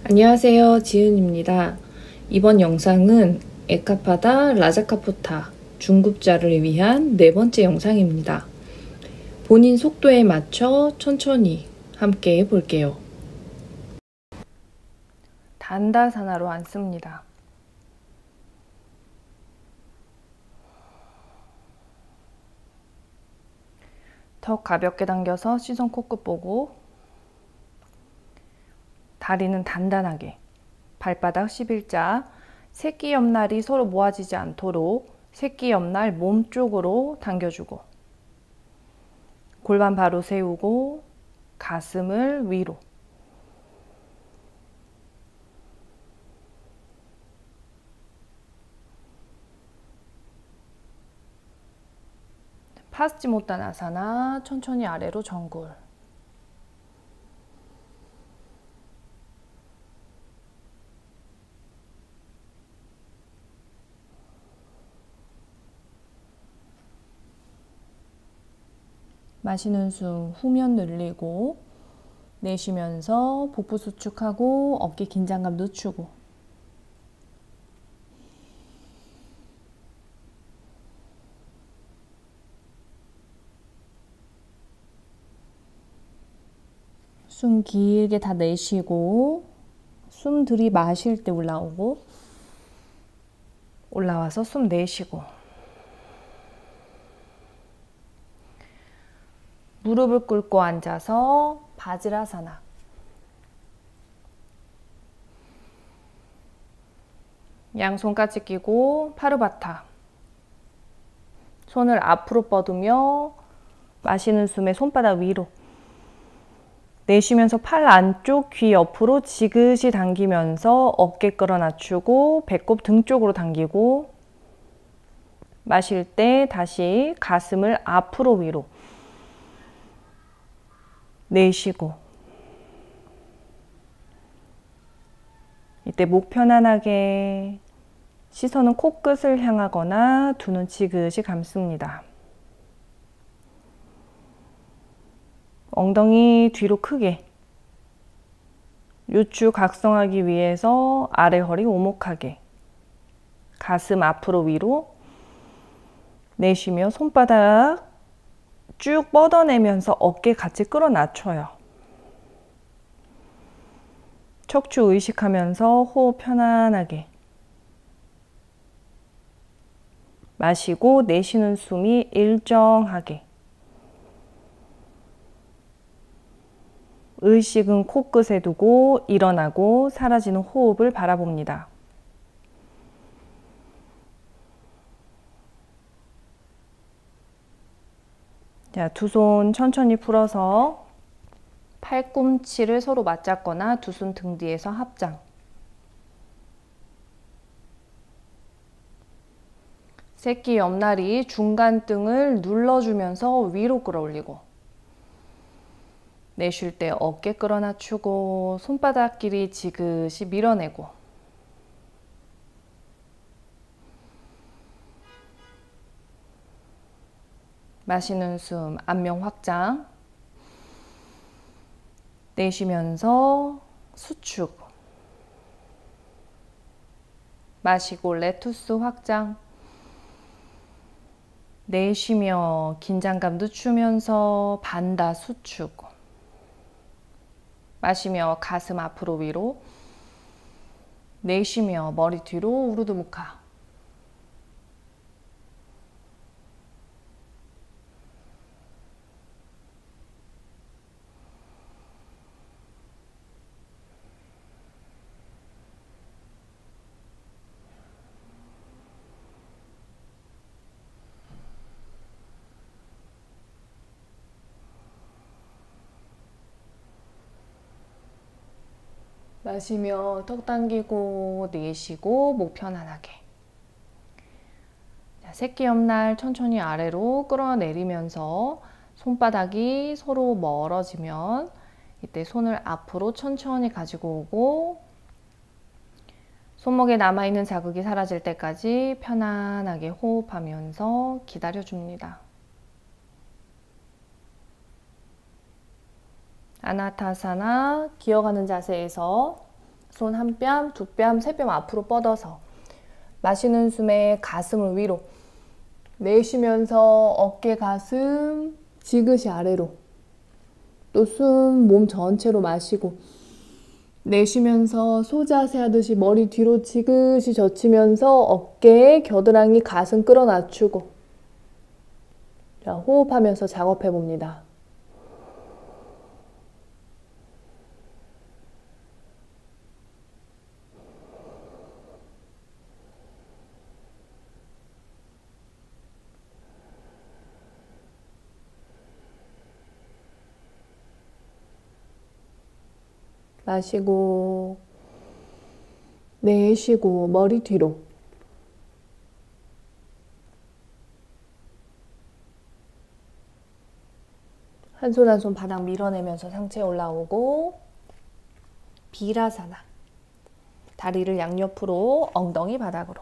안녕하세요, 지은입니다. 이번 영상은 에카파다 라자카포타 중급자를 위한 네 번째 영상입니다. 본인 속도에 맞춰 천천히 함께 해볼게요. 단다사나로 앉습니다. 턱 가볍게 당겨서 시선 코끝 보고, 다리는 단단하게, 발바닥 11자, 새끼 옆날이 서로 모아지지 않도록 새끼 옆날 몸 쪽으로 당겨주고, 골반 바로 세우고 가슴을 위로, 파스치모타나사나 천천히 아래로 정굴. 마시는 숨 후면 늘리고, 내쉬면서 복부 수축하고 어깨 긴장감 늦추고, 숨 길게 다 내쉬고, 숨 들이마실 때 올라오고, 올라와서 숨 내쉬고, 무릎을 꿇고 앉아서 바지라사나. 양손까지 끼고 파르바타. 손을 앞으로 뻗으며 마시는 숨에 손바닥 위로. 내쉬면서 팔 안쪽 귀 옆으로 지그시 당기면서 어깨 끌어 낮추고 배꼽 등 쪽으로 당기고, 마실 때 다시 가슴을 앞으로 위로. 내쉬고, 이때 목 편안하게 시선은 코끝을 향하거나 두 눈 지그시 감습니다. 엉덩이 뒤로 크게, 요추 각성하기 위해서 아래 허리 오목하게, 가슴 앞으로 위로. 내쉬며 손바닥 쭉 뻗어내면서 어깨 같이 끌어 낮춰요. 척추 의식하면서 호흡 편안하게 마시고, 내쉬는 숨이 일정하게. 의식은 코끝에 두고 일어나고 사라지는 호흡을 바라봅니다. 자, 두 손 천천히 풀어서 팔꿈치를 서로 맞잡거나 두 손 등 뒤에서 합장. 새끼 옆날이 중간 등을 눌러주면서 위로 끌어올리고, 내쉴 때 어깨 끌어 낮추고 손바닥끼리 지그시 밀어내고, 마시는 숨 안면 확장. 내쉬면서 수축. 마시고 레투스 확장. 내쉬며 긴장감 늦추면서 반다 수축. 마시며 가슴 앞으로 위로. 내쉬며 머리 뒤로 우르드무카. 마시며 턱 당기고 내쉬고 목 편안하게. 자, 새끼 옆날 천천히 아래로 끌어내리면서 손바닥이 서로 멀어지면 이때 손을 앞으로 천천히 가지고 오고, 손목에 남아있는 자극이 사라질 때까지 편안하게 호흡하면서 기다려줍니다. 아나타사나 기어가는 자세에서 손 한 뼘, 두 뼘, 세 뼘 앞으로 뻗어서 마시는 숨에 가슴을 위로, 내쉬면서 어깨, 가슴 지그시 아래로, 또 숨 몸 전체로 마시고 내쉬면서 소자세 하듯이 머리 뒤로 지그시 젖히면서 어깨, 겨드랑이, 가슴 끌어 낮추고, 자, 호흡하면서 작업해 봅니다. 마시고 내쉬고 머리 뒤로, 한 손 한 손 바닥 밀어내면서 상체 올라오고, 비라사나, 다리를 양옆으로, 엉덩이 바닥으로,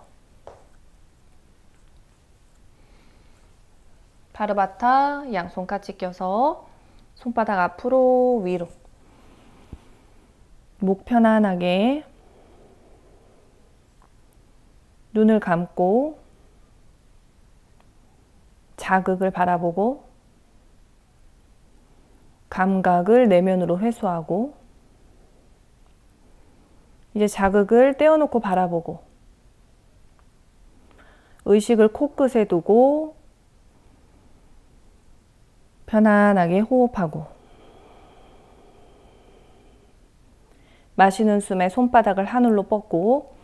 파르바타 양손 같이 껴서 손바닥 앞으로 위로, 목 편안하게 눈을 감고 자극을 바라보고 감각을 내면으로 회수하고, 이제 자극을 떼어놓고 바라보고 의식을 코끝에 두고 편안하게 호흡하고, 마시는 숨에 손바닥을 하늘로 뻗고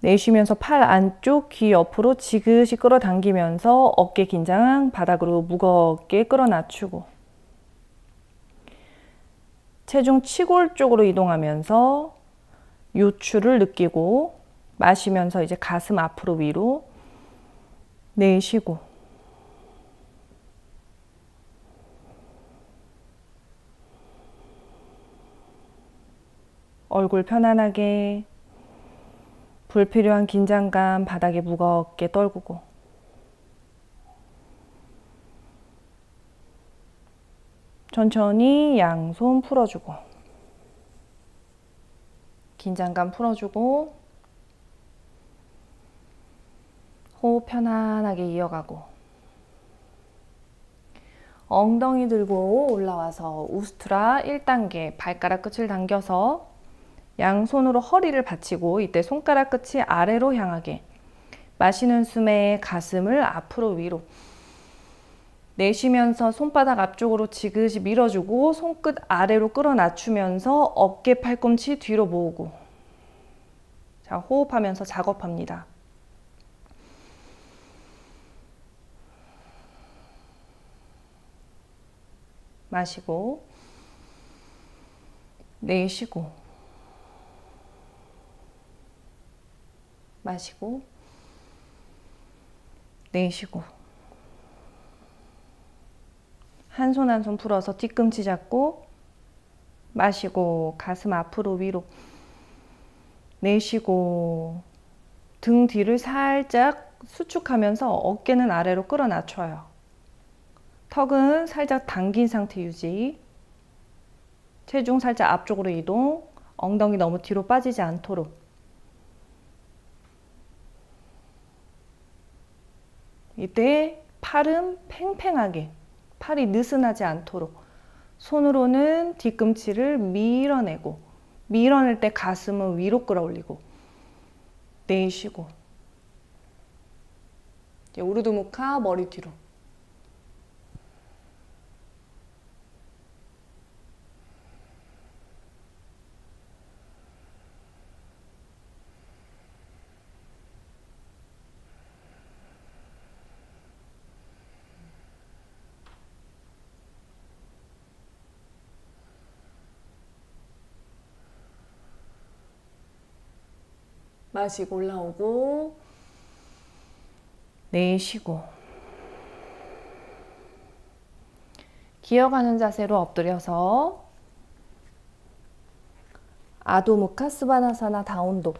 내쉬면서 팔 안쪽 귀 옆으로 지그시 끌어당기면서 어깨 긴장 바닥으로 무겁게 끌어 낮추고, 체중 치골 쪽으로 이동하면서 요추를 느끼고 마시면서 이제 가슴 앞으로 위로 내쉬고, 얼굴 편안하게 불필요한 긴장감 바닥에 무겁게 떨구고, 천천히 양손 풀어주고 긴장감 풀어주고 호흡 편안하게 이어가고, 엉덩이 들고 올라와서 우스트라 1단계 발가락 끝을 당겨서 양손으로 허리를 받치고, 이때 손가락 끝이 아래로 향하게 마시는 숨에 가슴을 앞으로 위로, 내쉬면서 손바닥 앞쪽으로 지그시 밀어주고 손끝 아래로 끌어 낮추면서 어깨 팔꿈치 뒤로 모으고, 자, 호흡하면서 작업합니다. 마시고 내쉬고 마시고 내쉬고, 한 손 한 손 풀어서 뒤꿈치 잡고 마시고 가슴 앞으로 위로, 내쉬고 등 뒤를 살짝 수축하면서 어깨는 아래로 끌어 낮춰요. 턱은 살짝 당긴 상태 유지, 체중 살짝 앞쪽으로 이동, 엉덩이 너무 뒤로 빠지지 않도록. 이때 팔은 팽팽하게, 팔이 느슨하지 않도록 손으로는 뒤꿈치를 밀어내고, 밀어낼 때 가슴은 위로 끌어올리고 내쉬고, 이제 우르드무카 머리 뒤로. 마시고 올라오고 내쉬고, 기어가는 자세로 엎드려서 아도무카 스바나사나 다운독.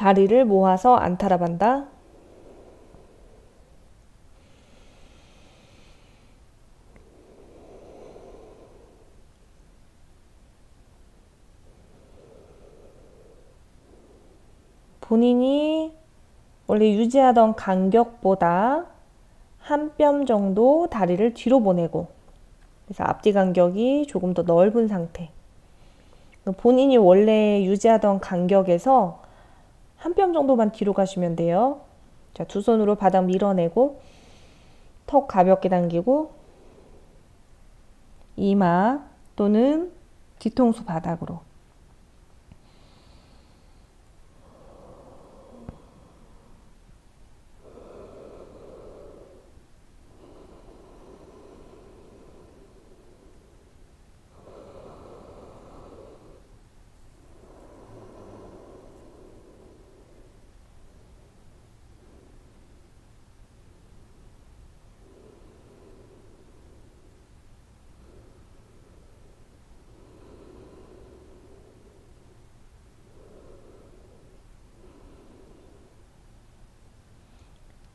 다리를 모아서 안타랍한다. 본인이 원래 유지하던 간격보다 한 뼘 정도 다리를 뒤로 보내고, 그래서 앞뒤 간격이 조금 더 넓은 상태. 본인이 원래 유지하던 간격에서 한 뼘 정도만 뒤로 가시면 돼요. 자, 두 손으로 바닥 밀어내고 턱 가볍게 당기고 이마 또는 뒤통수 바닥으로.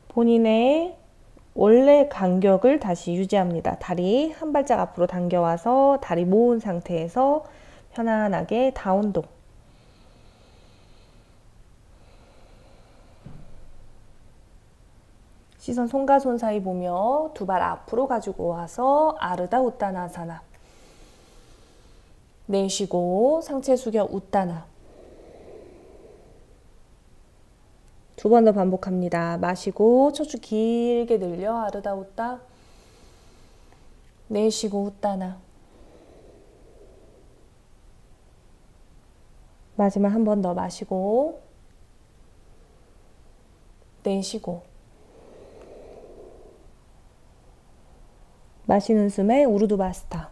본인의 원래 간격을 다시 유지합니다. 다리 한 발짝 앞으로 당겨와서 다리 모은 상태에서 편안하게 다운독. 시선 손과 손 사이 보며 두 발 앞으로 가지고 와서 아르다 우따나사나. 내쉬고 상체 숙여 우따나. 두 번 더 반복합니다. 마시고 척추 길게 늘려 아르다 웃다. 내쉬고 웃다나. 마지막 한 번 더 마시고 내쉬고. 마시는 숨에 우르두바스타.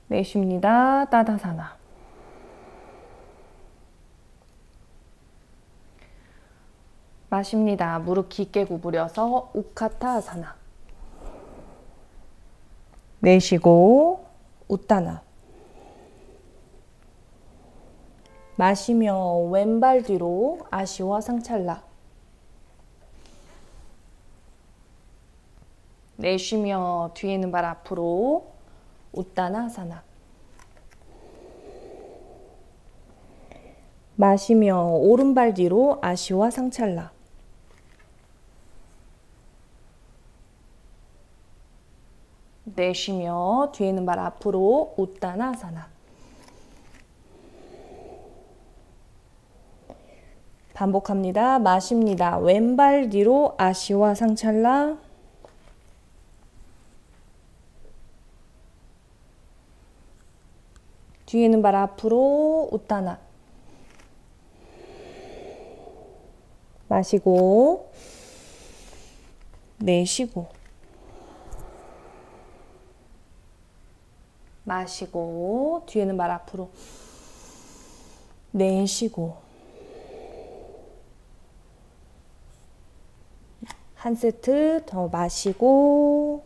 내쉽니다. 따다사나. 마십니다. 무릎 깊게 구부려서 우카타아사나. 내쉬고 우따나. 마시며 왼발 뒤로 아시와 상찰라. 내쉬며 뒤에 있는 발 앞으로 우따나사나. 마시며 오른발 뒤로 아시와 상찰라. 내쉬며 뒤에 있는 발 앞으로 우따나사나. 반복합니다. 마십니다. 왼발 뒤로 아시와 상찰라. 뒤에 있는 발 앞으로 우따나. 마시고 내쉬고. 마시고 뒤에 있는 발 앞으로 내쉬고. 한 세트 더 마시고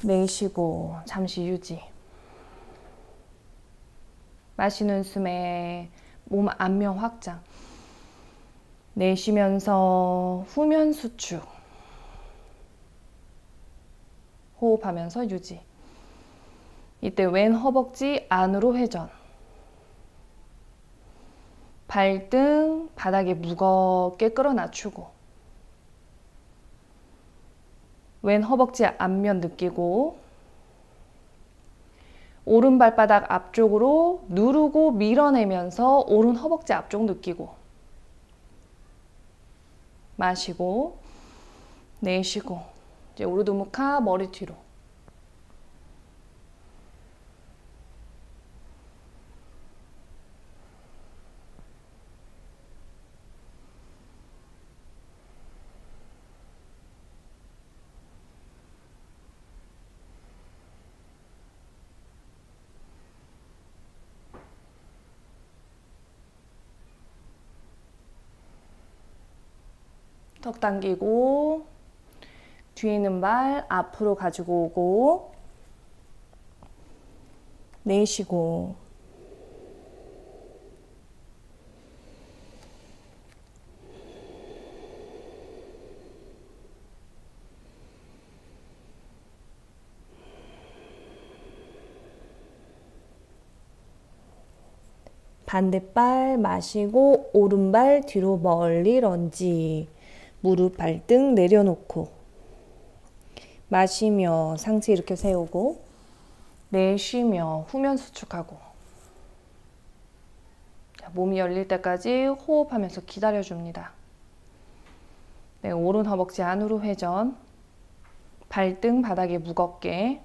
내쉬고 잠시 유지. 마시는 숨에 몸 안면 확장. 내쉬면서 후면 수축. 호흡하면서 유지. 이때 왼 허벅지 안으로 회전. 발등 바닥에 무겁게 끌어 낮추고. 왼 허벅지 앞면 느끼고. 오른 발바닥 앞쪽으로 누르고 밀어내면서 오른 허벅지 앞쪽 느끼고. 마시고 내쉬고. 이제 우르두무카 머리 뒤로. 턱 당기고 뒤에 있는 발 앞으로 가지고 오고 내쉬고 반대발 마시고 오른발 뒤로 멀리 런지. 무릎 발등 내려놓고 마시며 상체 이렇게 세우고 내쉬며 후면 수축하고 몸이 열릴 때까지 호흡하면서 기다려줍니다. 네, 오른 허벅지 안으로 회전, 발등 바닥에 무겁게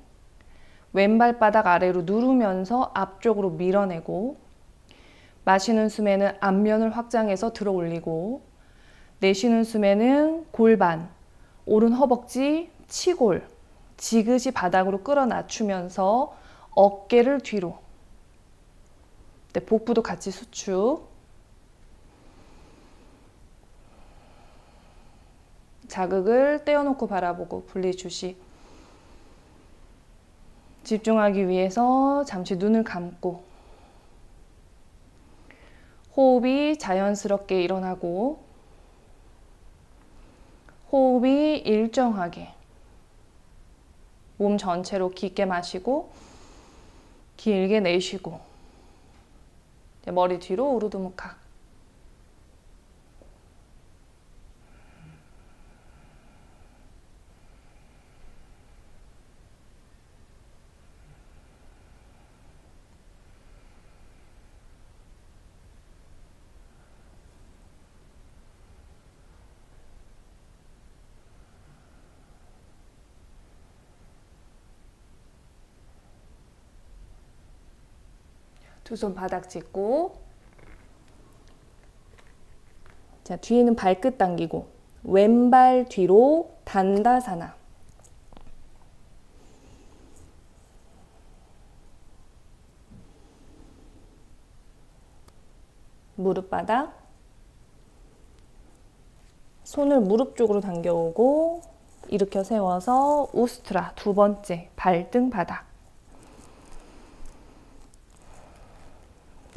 왼발 바닥 아래로 누르면서 앞쪽으로 밀어내고 마시는 숨에는 앞면을 확장해서 들어 올리고 내쉬는 숨에는 골반, 오른 허벅지, 치골, 지그시 바닥으로 끌어 낮추면서 어깨를 뒤로. 네, 복부도 같이 수축. 자극을 떼어놓고 바라보고 분리주식. 집중하기 위해서 잠시 눈을 감고 호흡이 자연스럽게 일어나고 호흡이 일정하게 몸 전체로 깊게 마시고 길게 내쉬고 머리 뒤로 우르드무카. 두 손 바닥 짚고 자, 뒤에는 발끝 당기고 왼발 뒤로 단다사나. 무릎 바닥 손을 무릎 쪽으로 당겨오고 일으켜 세워서 우스트라 두 번째 발등 바닥.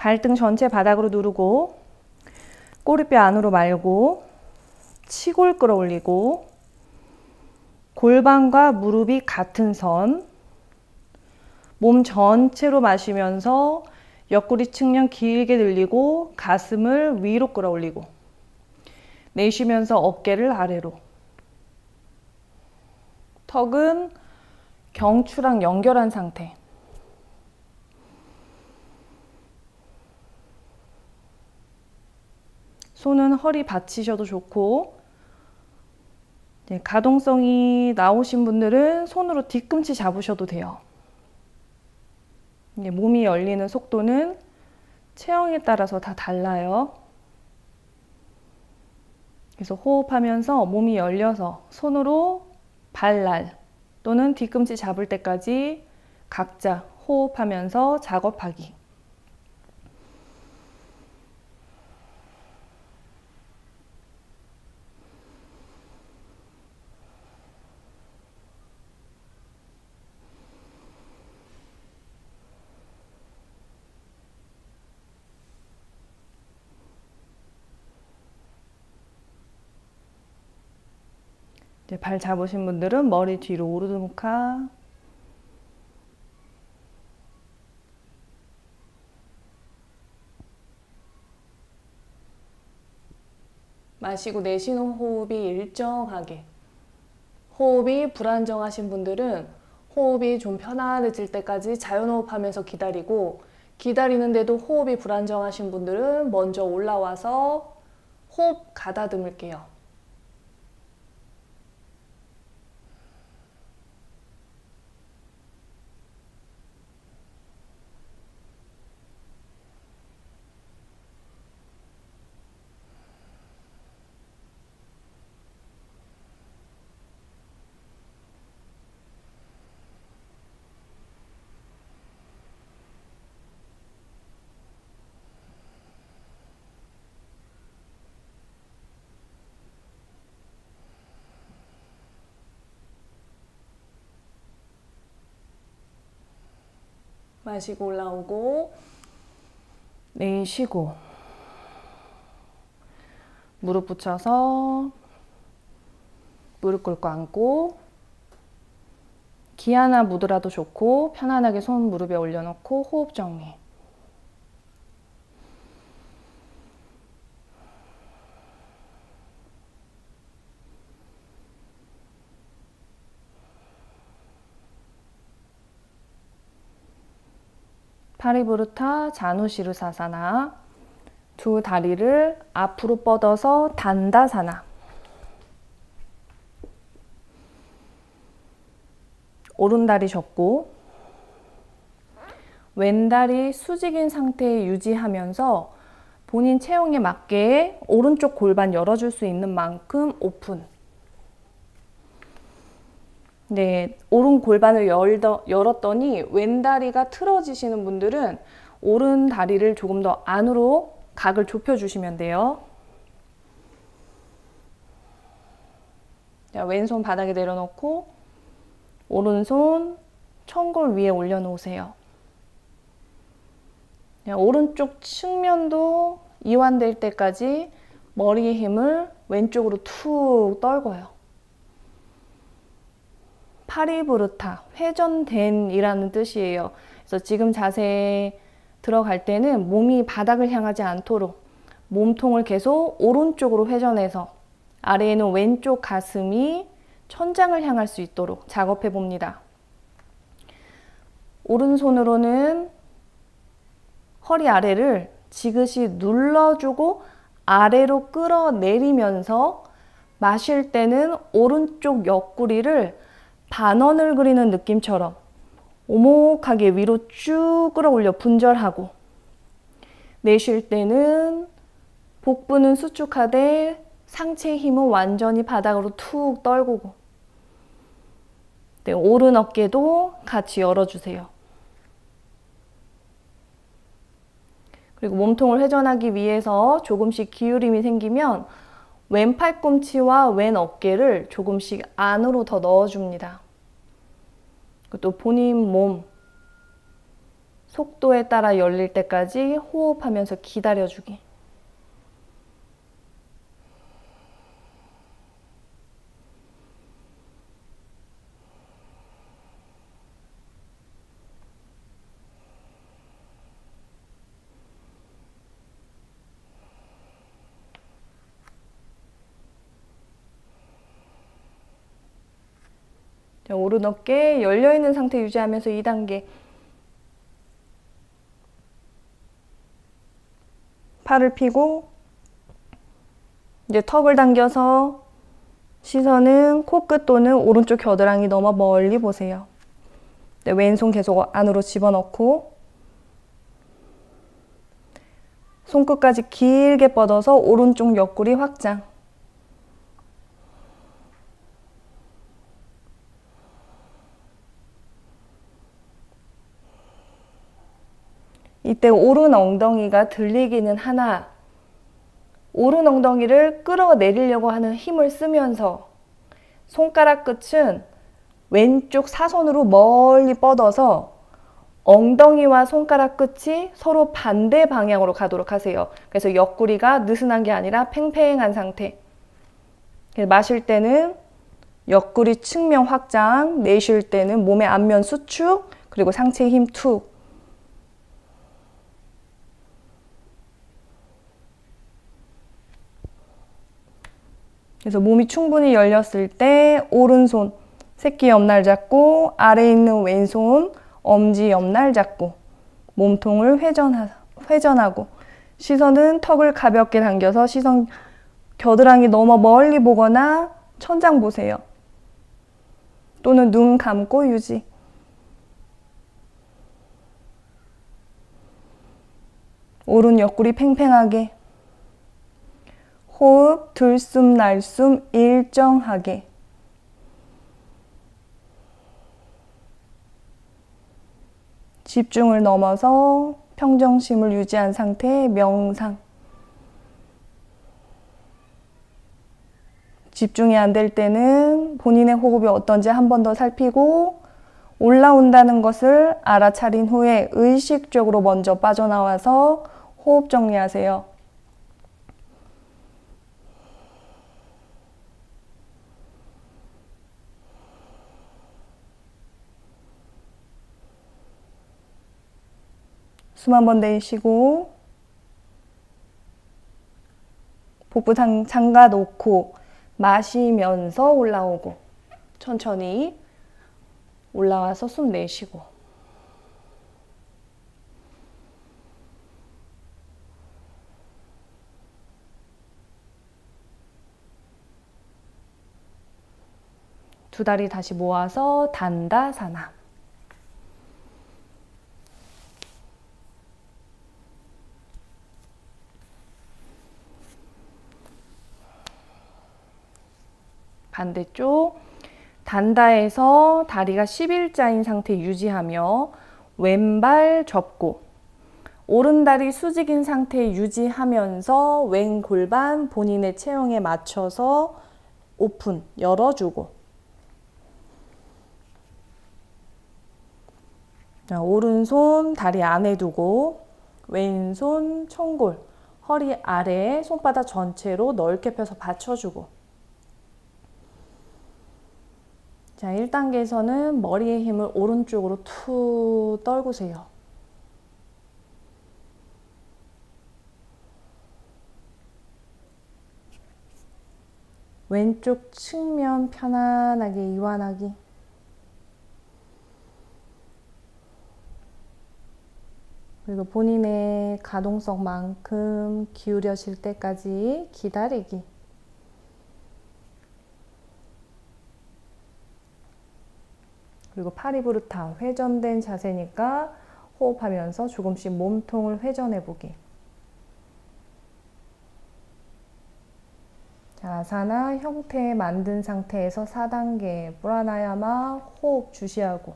발등 전체 바닥으로 누르고 꼬리뼈 안으로 말고 치골 끌어올리고 골반과 무릎이 같은 선. 몸 전체로 마시면서 옆구리 측면 길게 늘리고 가슴을 위로 끌어올리고 내쉬면서 어깨를 아래로. 턱은 경추랑 연결한 상태. 손은 허리 받치셔도 좋고 가동성이 나오신 분들은 손으로 뒤꿈치 잡으셔도 돼요. 몸이 열리는 속도는 체형에 따라서 다 달라요. 그래서 호흡하면서 몸이 열려서 손으로 발날 또는 뒤꿈치 잡을 때까지 각자 호흡하면서 작업하기. 발 잡으신 분들은 머리 뒤로 오르드무카. 마시고 내쉬는 호흡이 일정하게. 호흡이 불안정하신 분들은 호흡이 좀 편안해질 때까지 자연호흡하면서 기다리고 기다리는데도 호흡이 불안정하신 분들은 먼저 올라와서 호흡 가다듬을게요. 마시고 올라오고, 내쉬고, 무릎 붙여서 무릎 꿇고 앉고, 기 하나 묻으라도 좋고 편안하게 손 무릎에 올려놓고 호흡 정리. 파리브루타 자누시르사사나. 두 다리를 앞으로 뻗어서 단다사나. 오른다리 접고 왼다리 수직인 상태 유지하면서 본인 체형에 맞게 오른쪽 골반 열어줄 수 있는 만큼 오픈. 네, 오른 골반을 열었더니 왼다리가 틀어지시는 분들은 오른 다리를 조금 더 안으로 각을 좁혀주시면 돼요. 자, 왼손 바닥에 내려놓고 오른손 천골 위에 올려놓으세요. 자, 오른쪽 측면도 이완될 때까지 머리의 힘을 왼쪽으로 툭 떨궈요. 파리브루타, 회전된 이라는 뜻이에요. 그래서 지금 자세에 들어갈 때는 몸이 바닥을 향하지 않도록 몸통을 계속 오른쪽으로 회전해서 아래에 있는 왼쪽 가슴이 천장을 향할 수 있도록 작업해 봅니다. 오른손으로는 허리 아래를 지그시 눌러주고 아래로 끌어내리면서 마실 때는 오른쪽 옆구리를 반원을 그리는 느낌처럼 오목하게 위로 쭉 끌어올려 분절하고, 내쉴 때는 복부는 수축하되 상체의 힘은 완전히 바닥으로 툭 떨구고, 네, 오른 어깨도 같이 열어주세요. 그리고 몸통을 회전하기 위해서 조금씩 기울임이 생기면 왼 팔꿈치와 왼 어깨를 조금씩 안으로 더 넣어줍니다. 또 본인 몸 속도에 따라 열릴 때까지 호흡하면서 기다려주기. 오른 어깨 열려있는 상태 유지하면서 2단계. 팔을 펴고 이제 턱을 당겨서 시선은 코끝 또는 오른쪽 겨드랑이 넘어 멀리 보세요. 네, 왼손 계속 안으로 집어넣고 손끝까지 길게 뻗어서 오른쪽 옆구리 확장. 이때 오른 엉덩이가 들리기는 하나 오른 엉덩이를 끌어내리려고 하는 힘을 쓰면서 손가락 끝은 왼쪽 사선으로 멀리 뻗어서 엉덩이와 손가락 끝이 서로 반대 방향으로 가도록 하세요. 그래서 옆구리가 느슨한 게 아니라 팽팽한 상태. 마실 때는 옆구리 측면 확장, 내쉴 때는 몸의 앞면 수축, 그리고 상체 힘 툭. 그래서 몸이 충분히 열렸을 때 오른손 새끼 옆날 잡고 아래에 있는 왼손 엄지 옆날 잡고 몸통을 회전하고 시선은 턱을 가볍게 당겨서 시선 겨드랑이 넘어 멀리 보거나 천장 보세요. 또는 눈 감고 유지. 오른 옆구리 팽팽하게. 호흡 들숨 날숨 일정하게. 집중을 넘어서 평정심을 유지한 상태의 명상. 집중이 안 될 때는 본인의 호흡이 어떤지 한 번 더 살피고 올라온다는 것을 알아차린 후에 의식적으로 먼저 빠져나와서 호흡 정리하세요. 숨 한 번 내쉬고 복부 잠가 놓고 마시면서 올라오고 천천히 올라와서 숨 내쉬고 두 다리 다시 모아서 단다사나. 반대쪽 단다에서 다리가 11자인 상태 유지하며 왼발 접고 오른다리 수직인 상태 유지하면서 왼 골반 본인의 체형에 맞춰서 오픈 열어주고, 자, 오른손 다리 안에 두고 왼손 청골 허리 아래에 손바닥 전체로 넓게 펴서 받쳐주고, 자, 1단계에서는 머리의 힘을 오른쪽으로 툭 떨구세요. 왼쪽 측면 편안하게 이완하기. 그리고 본인의 가동성만큼 기울여질 때까지 기다리기. 그리고 파리부르타 회전된 자세니까 호흡하면서 조금씩 몸통을 회전해 보기. 자, 아사나 형태 만든 상태에서 4단계 프라나야마 호흡 주시하고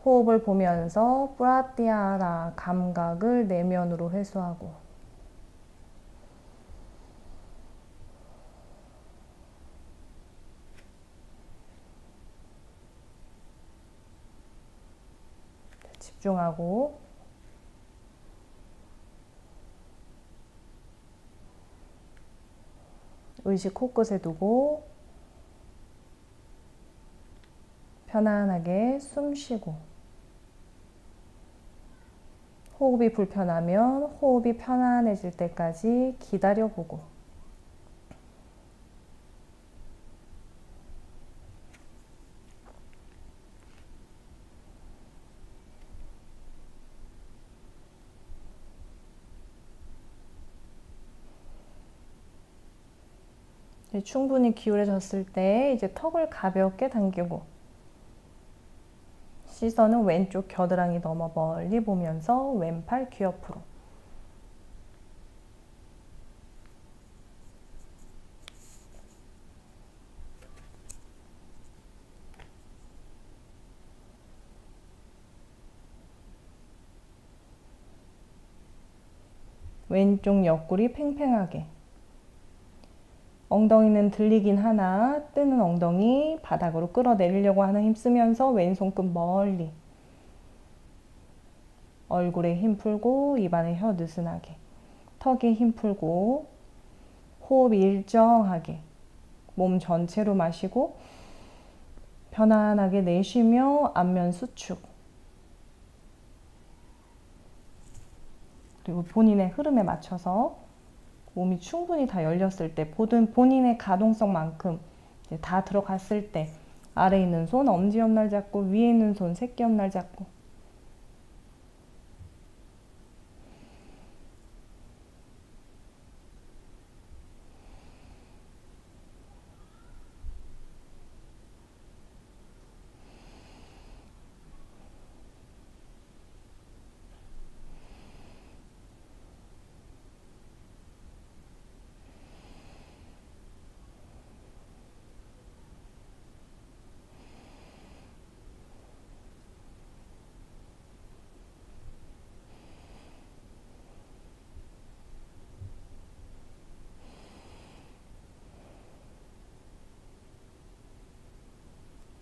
호흡을 보면서 프라티아라 감각을 내면으로 회수하고, 집중하고 의식 코끝에 두고 편안하게 숨 쉬고, 호흡이 불편하면 호흡이 편안해질 때까지 기다려보고, 충분히 기울여졌을 때 이제 턱을 가볍게 당기고 시선은 왼쪽 겨드랑이 넘어 멀리 보면서 왼팔 귀 옆으로. 왼쪽 옆구리 팽팽하게. 엉덩이는 들리긴 하나 뜨는 엉덩이 바닥으로 끌어내리려고 하는 힘 쓰면서 왼손끝 멀리. 얼굴에 힘 풀고 입안에 혀 느슨하게. 턱에 힘 풀고 호흡 일정하게. 몸 전체로 마시고 편안하게 내쉬며 안면 수축. 그리고 본인의 흐름에 맞춰서 몸이 충분히 다 열렸을 때, 본인의 가동성만큼 이제 다 들어갔을 때 아래에 있는 손 엄지 옆날 잡고 위에 있는 손 새끼 옆날 잡고,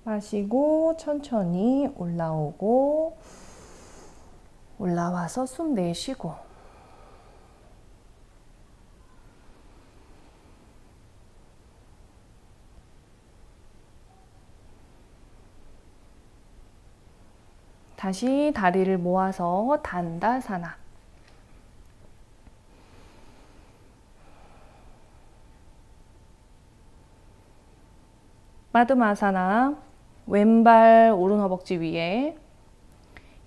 마시고 천천히 올라오고 올라와서 숨 내쉬고 다시 다리를 모아서 단다사나. 마드마사나. 왼발 오른 허벅지 위에.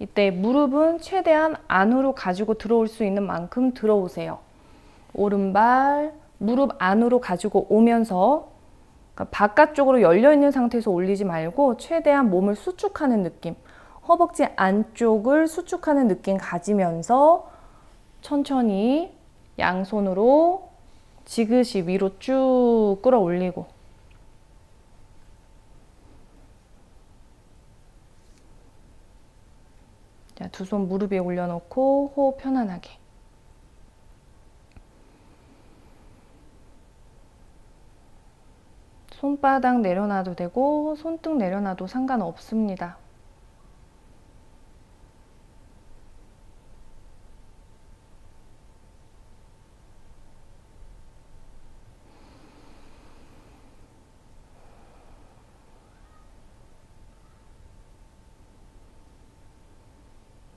이때 무릎은 최대한 안으로 가지고 들어올 수 있는 만큼 들어오세요. 오른발 무릎 안으로 가지고 오면서, 그러니까 바깥쪽으로 열려 있는 상태에서 올리지 말고 최대한 몸을 수축하는 느낌, 허벅지 안쪽을 수축하는 느낌 가지면서 천천히 양손으로 지그시 위로 쭉 끌어올리고, 자, 두 손 무릎 위에 올려놓고 호흡 편안하게. 손바닥 내려놔도 되고 손등 내려놔도 상관없습니다.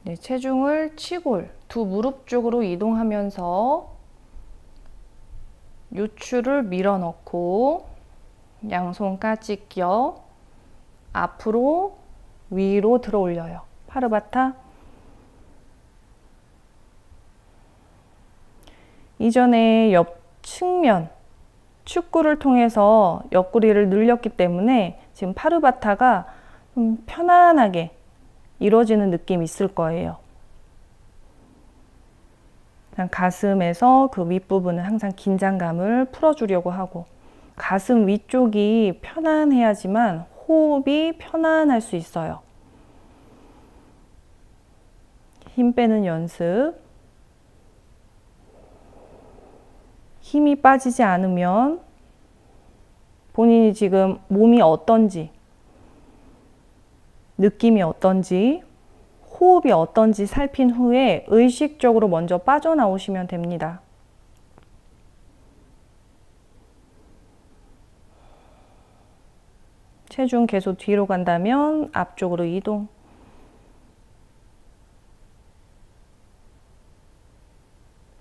네, 체중을 치골, 두 무릎 쪽으로 이동하면서 요추를 밀어 넣고 양손까지 끼어 앞으로 위로 들어 올려요. 파르바타. 이전에 옆 측면 축구를 통해서 옆구리를 늘렸기 때문에 지금 파르바타가 좀 편안하게 이루어지는 느낌이 있을 거예요. 가슴에서 그 윗부분은 항상 긴장감을 풀어주려고 하고, 가슴 위쪽이 편안해야지만 호흡이 편안할 수 있어요. 힘 빼는 연습. 힘이 빠지지 않으면 본인이 지금 몸이 어떤지, 느낌이 어떤지, 호흡이 어떤지 살핀 후에 의식적으로 먼저 빠져나오시면 됩니다. 체중 계속 뒤로 간다면 앞쪽으로 이동.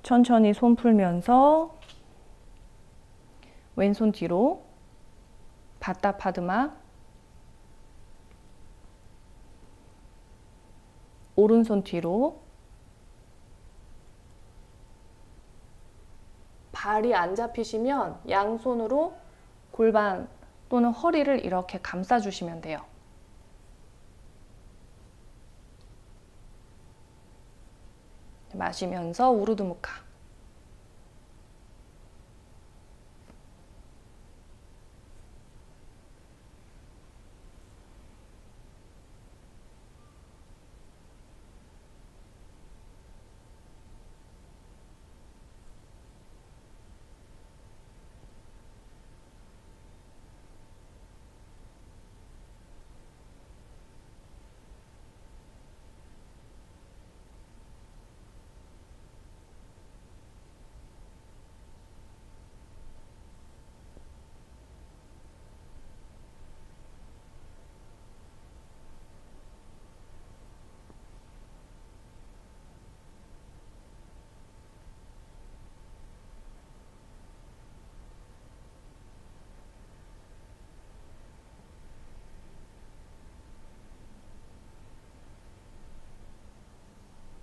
천천히 손 풀면서 왼손 뒤로 바타 파드마. 오른손 뒤로. 발이 안 잡히시면 양손으로 골반 또는 허리를 이렇게 감싸주시면 돼요. 마시면서 우르드무카.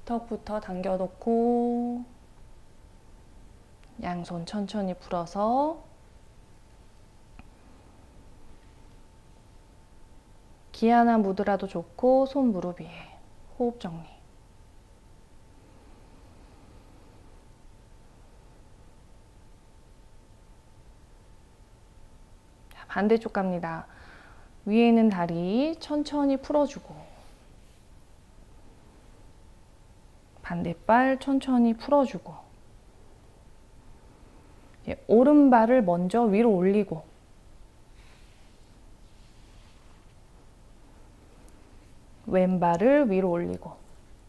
턱부터 당겨놓고 양손 천천히 풀어서 기아나 무드라도 좋고 손 무릎 위에 호흡 정리. 반대쪽 갑니다. 위에 있는 다리 천천히 풀어주고 반대발 천천히 풀어주고, 오른발을 먼저 위로 올리고 왼발을 위로 올리고,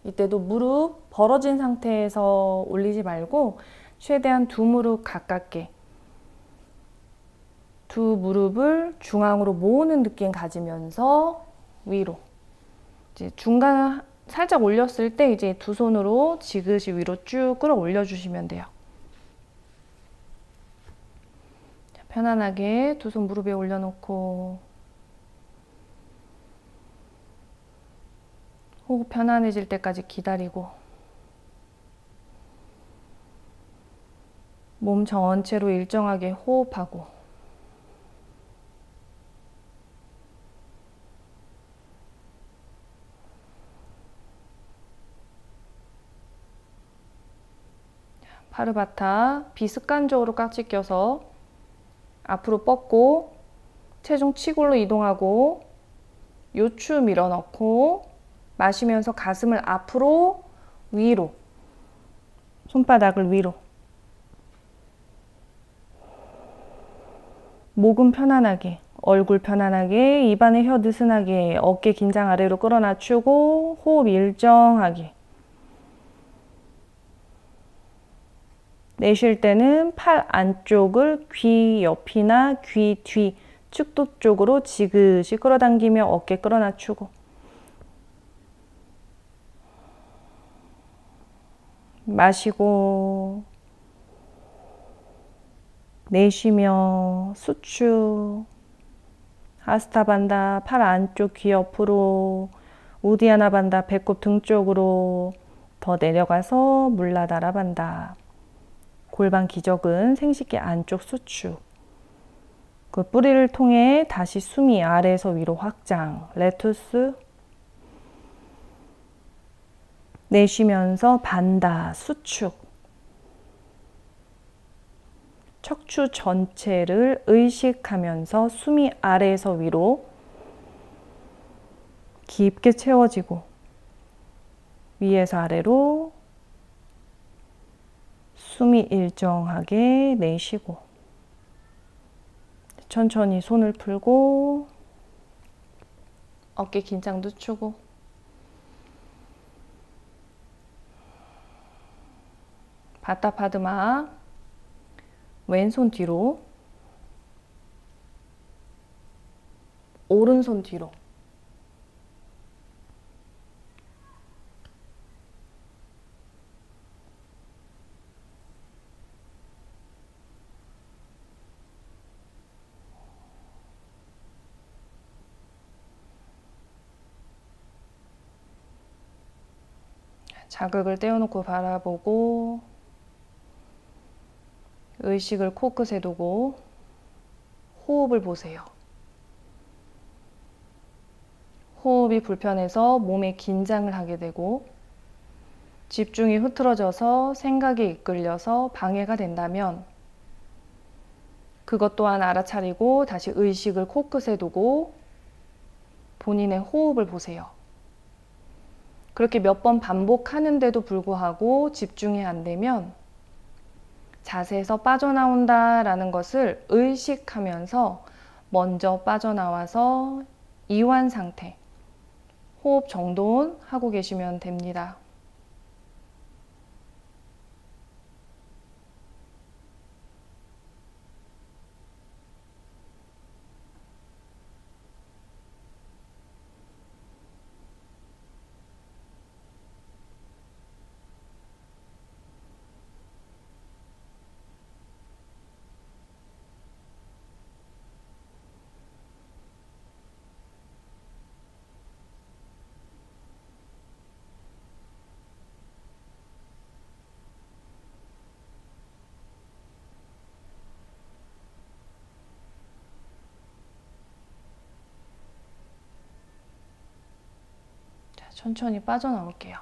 이때도 무릎 벌어진 상태에서 올리지 말고 최대한 두 무릎 가깝게, 두 무릎을 중앙으로 모으는 느낌 가지면서 위로. 이제 중간 살짝 올렸을 때 이제 두 손으로 지그시 위로 쭉 끌어올려 주시면 돼요. 자, 편안하게 두 손 무릎에 올려놓고 호흡 편안해질 때까지 기다리고, 몸 전체로 일정하게 호흡하고, 파르바타 비습관적으로 깍지 껴서 앞으로 뻗고 체중 치골로 이동하고 요추 밀어넣고 마시면서 가슴을 앞으로 위로, 손바닥을 위로, 목은 편안하게, 얼굴 편안하게, 입안에 혀 느슨하게, 어깨 긴장 아래로 끌어낮추고 호흡 일정하게. 내쉴 때는 팔 안쪽을 귀 옆이나 귀 뒤, 축도 쪽으로 지그시 끌어당기며 어깨 끌어낮추고, 마시고 내쉬며 수축, 하스타반다 팔 안쪽 귀 옆으로, 우디아나 반다 배꼽 등 쪽으로 더 내려가서 물라다라 반다. 골반 기적은 생식기 안쪽 수축. 그 뿌리를 통해 다시 숨이 아래에서 위로 확장. 레투스. 내쉬면서 반다 수축. 척추 전체를 의식하면서 숨이 아래에서 위로 깊게 채워지고, 위에서 아래로 숨이 일정하게 내쉬고, 천천히 손을 풀고 어깨 긴장 늦추고, 바타 파드마 왼손 뒤로, 오른손 뒤로. 자극을 떼어놓고 바라보고 의식을 코끝에 두고 호흡을 보세요. 호흡이 불편해서 몸에 긴장을 하게 되고 집중이 흐트러져서 생각이 이끌려서 방해가 된다면 그것 또한 알아차리고 다시 의식을 코끝에 두고 본인의 호흡을 보세요. 그렇게 몇 번 반복하는데도 불구하고 집중이 안 되면 자세에서 빠져나온다라는 것을 의식하면서 먼저 빠져나와서 이완 상태, 호흡 정돈 하고 계시면 됩니다. 천천히 빠져나올게요.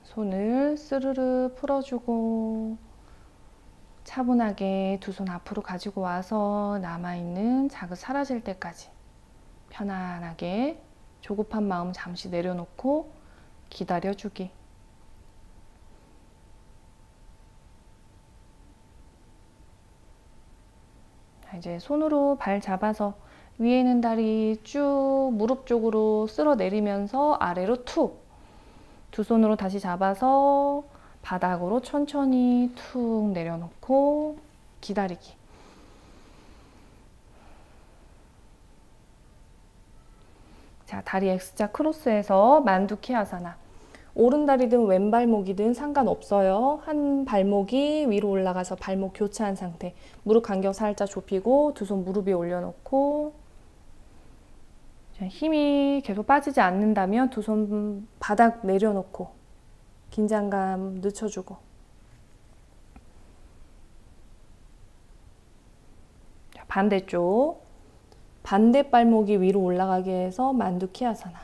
손을 스르르 풀어주고 차분하게 두 손 앞으로 가지고 와서 남아있는 자극 사라질 때까지 편안하게 조급한 마음 잠시 내려놓고 기다려주기. 이제 손으로 발 잡아서 위에 있는 다리 쭉 무릎 쪽으로 쓸어 내리면서 아래로 툭. 두 손으로 다시 잡아서 바닥으로 천천히 툭 내려놓고 기다리기. 자, 다리 X자 크로스해서 만두키아사나. 오른다리든 왼발목이든 상관없어요. 한 발목이 위로 올라가서 발목 교차한 상태. 무릎 간격 살짝 좁히고 두 손 무릎 위에 올려놓고, 힘이 계속 빠지지 않는다면 두 손 바닥 내려놓고 긴장감 늦춰주고. 자, 반대쪽. 반대 발목이 위로 올라가게 해서 만두키아사나.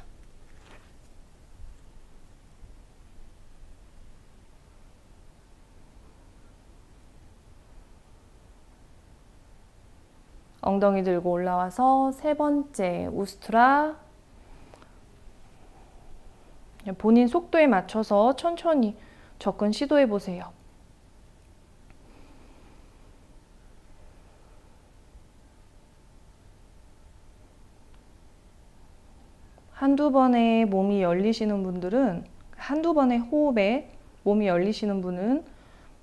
엉덩이 들고 올라와서 세 번째 우스트라. 본인 속도에 맞춰서 천천히 접근 시도해 보세요. 한두 번에 몸이 열리시는 분들은, 한두 번의 호흡에 몸이 열리시는 분은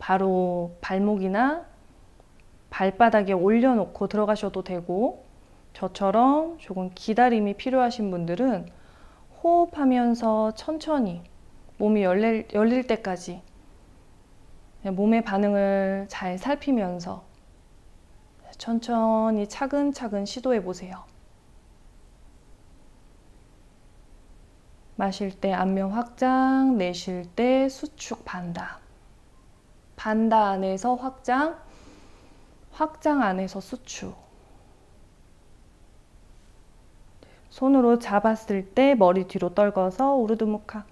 바로 발목이나 발바닥에 올려놓고 들어가셔도 되고, 저처럼 조금 기다림이 필요하신 분들은 호흡하면서 천천히 몸이 열릴 때까지 몸의 반응을 잘 살피면서 천천히 차근차근 시도해 보세요. 마실 때 안면 확장, 내쉴 때 수축 반다. 반다 안에서 확장, 확장 안에서 수축. 손으로 잡았을 때 머리 뒤로 떨궈서 우르드무카.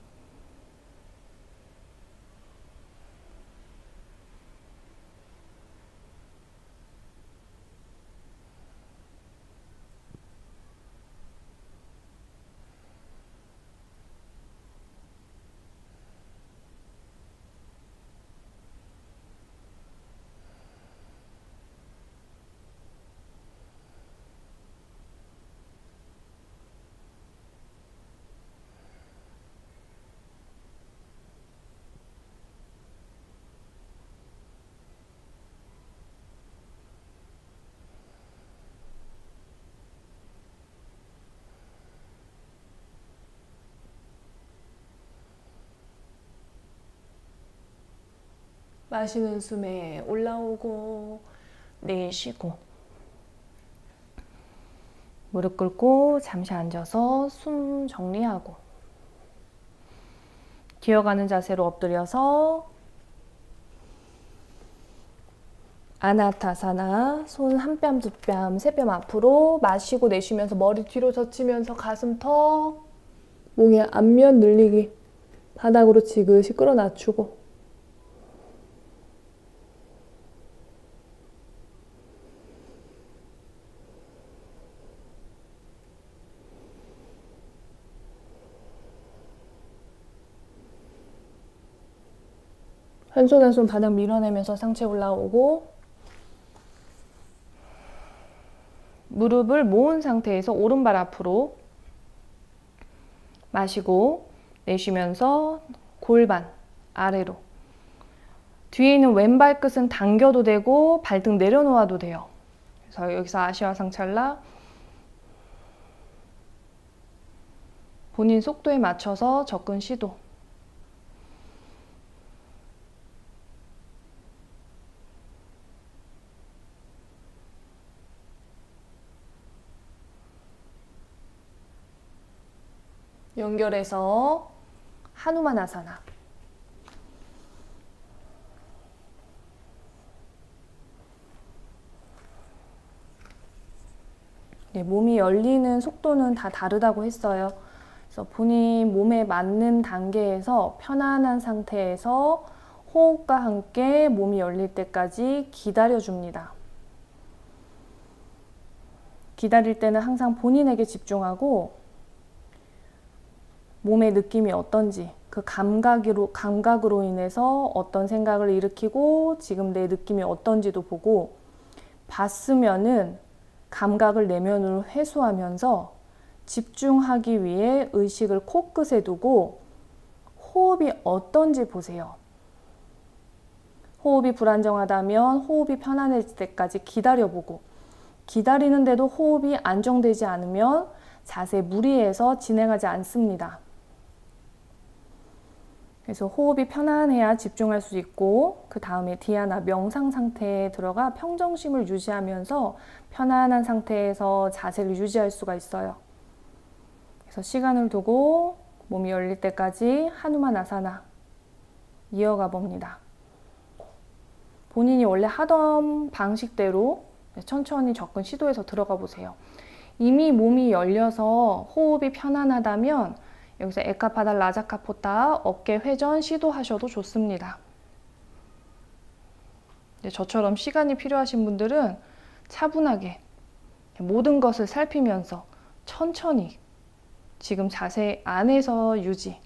마시는 숨에 올라오고 내쉬고. 무릎 꿇고 잠시 앉아서 숨 정리하고. 기어가는 자세로 엎드려서 아나타사나. 손 한 뼘, 두 뼘, 세 뼘 앞으로 마시고 내쉬면서 머리 뒤로 젖히면서 가슴 턱, 몽의 앞면 늘리기. 바닥으로 지그시 끌어 낮추고. 한 손 한 손 바닥 밀어내면서 상체 올라오고, 무릎을 모은 상태에서 오른발 앞으로 마시고 내쉬면서 골반 아래로. 뒤에 있는 왼발 끝은 당겨도 되고 발등 내려놓아도 돼요. 그래서 여기서 아시아상찰라. 본인 속도에 맞춰서 접근 시도. 연결해서 하누만아사나. 네, 몸이 열리는 속도는 다 다르다고 했어요. 그래서 본인 몸에 맞는 단계에서 편안한 상태에서 호흡과 함께 몸이 열릴 때까지 기다려줍니다. 기다릴 때는 항상 본인에게 집중하고 몸의 느낌이 어떤지, 그 감각으로 인해서 어떤 생각을 일으키고 지금 내 느낌이 어떤지도 보고, 봤으면은 감각을 내면으로 회수하면서 집중하기 위해 의식을 코끝에 두고 호흡이 어떤지 보세요. 호흡이 불안정하다면 호흡이 편안해질 때까지 기다려보고, 기다리는데도 호흡이 안정되지 않으면 자세 무리해서 진행하지 않습니다. 그래서 호흡이 편안해야 집중할 수 있고, 그 다음에 디아나 명상 상태에 들어가 평정심을 유지하면서 편안한 상태에서 자세를 유지할 수가 있어요. 그래서 시간을 두고 몸이 열릴 때까지 하누만 아사나 이어가 봅니다. 본인이 원래 하던 방식대로 천천히 접근 시도해서 들어가 보세요. 이미 몸이 열려서 호흡이 편안하다면 여기서 에카파다 라자카포타 어깨 회전 시도하셔도 좋습니다. 저처럼 시간이 필요하신 분들은 차분하게 모든 것을 살피면서 천천히 지금 자세 안에서 유지.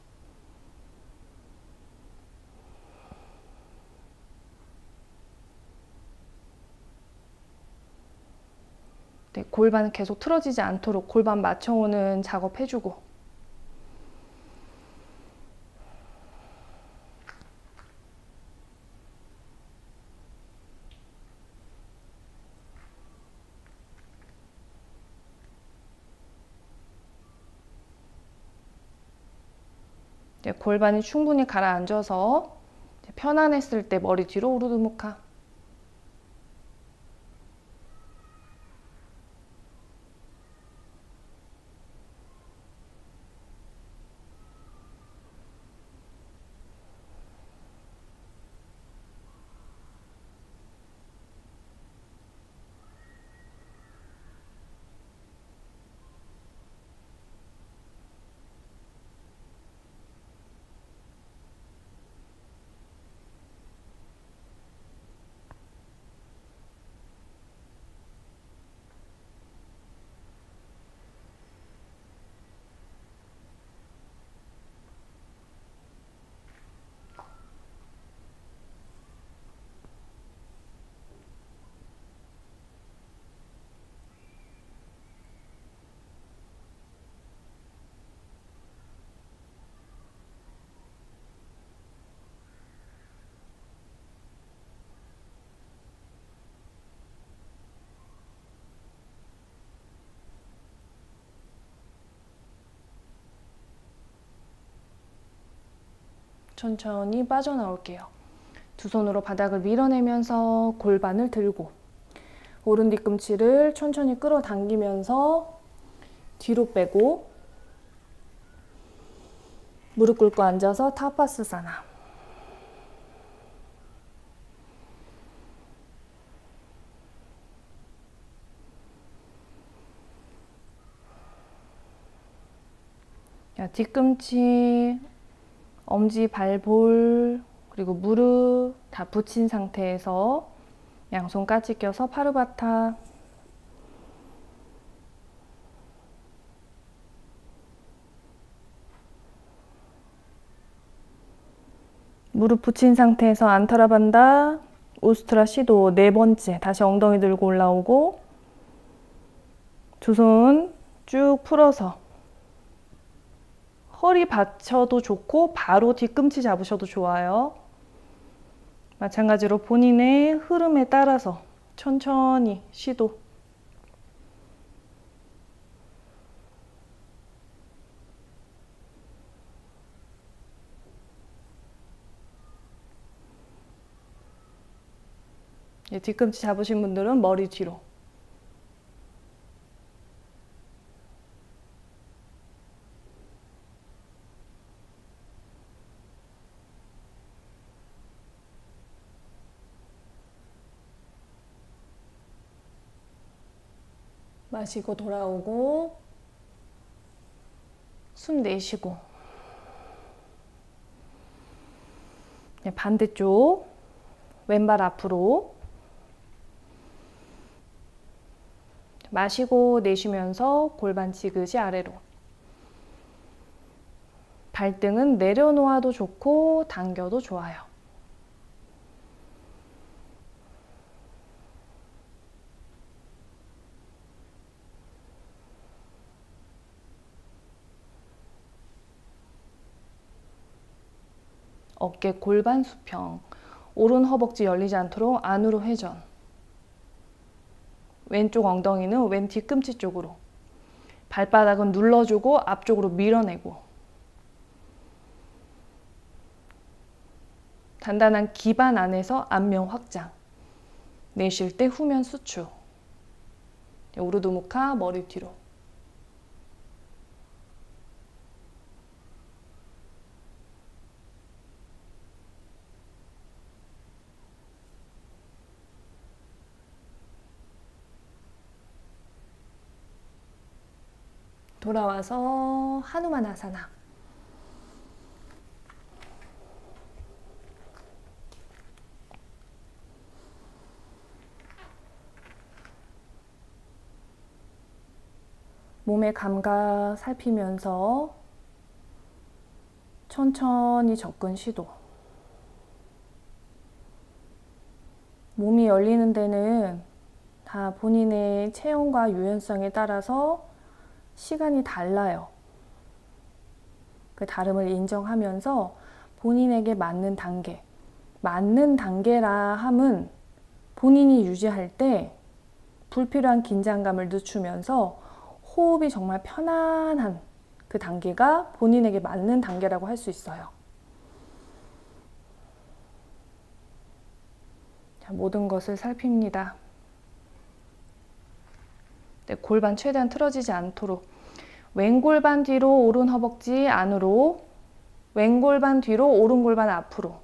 네, 골반 계속 틀어지지 않도록 골반 맞춰오는 작업 해주고. 네, 골반이 충분히 가라앉아서 편안했을 때 머리 뒤로 우르드무카. 천천히 빠져나올게요. 두 손으로 바닥을 밀어내면서 골반을 들고 오른 뒤꿈치를 천천히 끌어당기면서 뒤로 빼고 무릎 꿇고 앉아서 타파스사나. 뒤꿈치, 엄지, 발볼, 그리고 무릎 다 붙인 상태에서 양손 까지 껴서 파르바타. 무릎 붙인 상태에서 안타라반다, 우스트라 시도 네 번째. 다시 엉덩이 들고 올라오고 두 손 쭉 풀어서 허리 받쳐도 좋고 바로 뒤꿈치 잡으셔도 좋아요. 마찬가지로 본인의 흐름에 따라서 천천히 시도. 뒤꿈치 잡으신 분들은 머리 뒤로. 마시고 돌아오고 숨 내쉬고. 반대쪽 왼발 앞으로 마시고 내쉬면서 골반 지그시 아래로. 발등은 내려놓아도 좋고 당겨도 좋아요. 어깨 골반 수평. 오른 허벅지 열리지 않도록 안으로 회전. 왼쪽 엉덩이는 왼 뒤꿈치 쪽으로. 발바닥은 눌러주고 앞쪽으로 밀어내고. 단단한 기반 안에서 안면 확장. 내쉴 때 후면 수축. 우르드무카 머리 뒤로. 돌아와서 하누마나사나. 몸의 감각 살피면서 천천히 접근 시도. 몸이 열리는 데는 다 본인의 체형과 유연성에 따라서 시간이 달라요. 그 다름을 인정하면서 본인에게 맞는 단계, 맞는 단계라 함은 본인이 유지할 때 불필요한 긴장감을 늦추면서 호흡이 정말 편안한 그 단계가 본인에게 맞는 단계라고 할 수 있어요. 자, 모든 것을 살핍니다. 네, 골반 최대한 틀어지지 않도록. 왼골반 뒤로 오른 허벅지 안으로. 왼골반 뒤로 오른 골반 앞으로.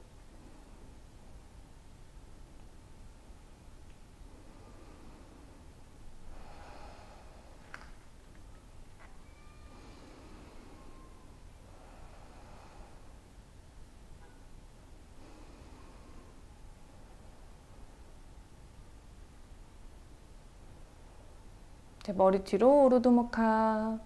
머리 뒤로 우르드무카.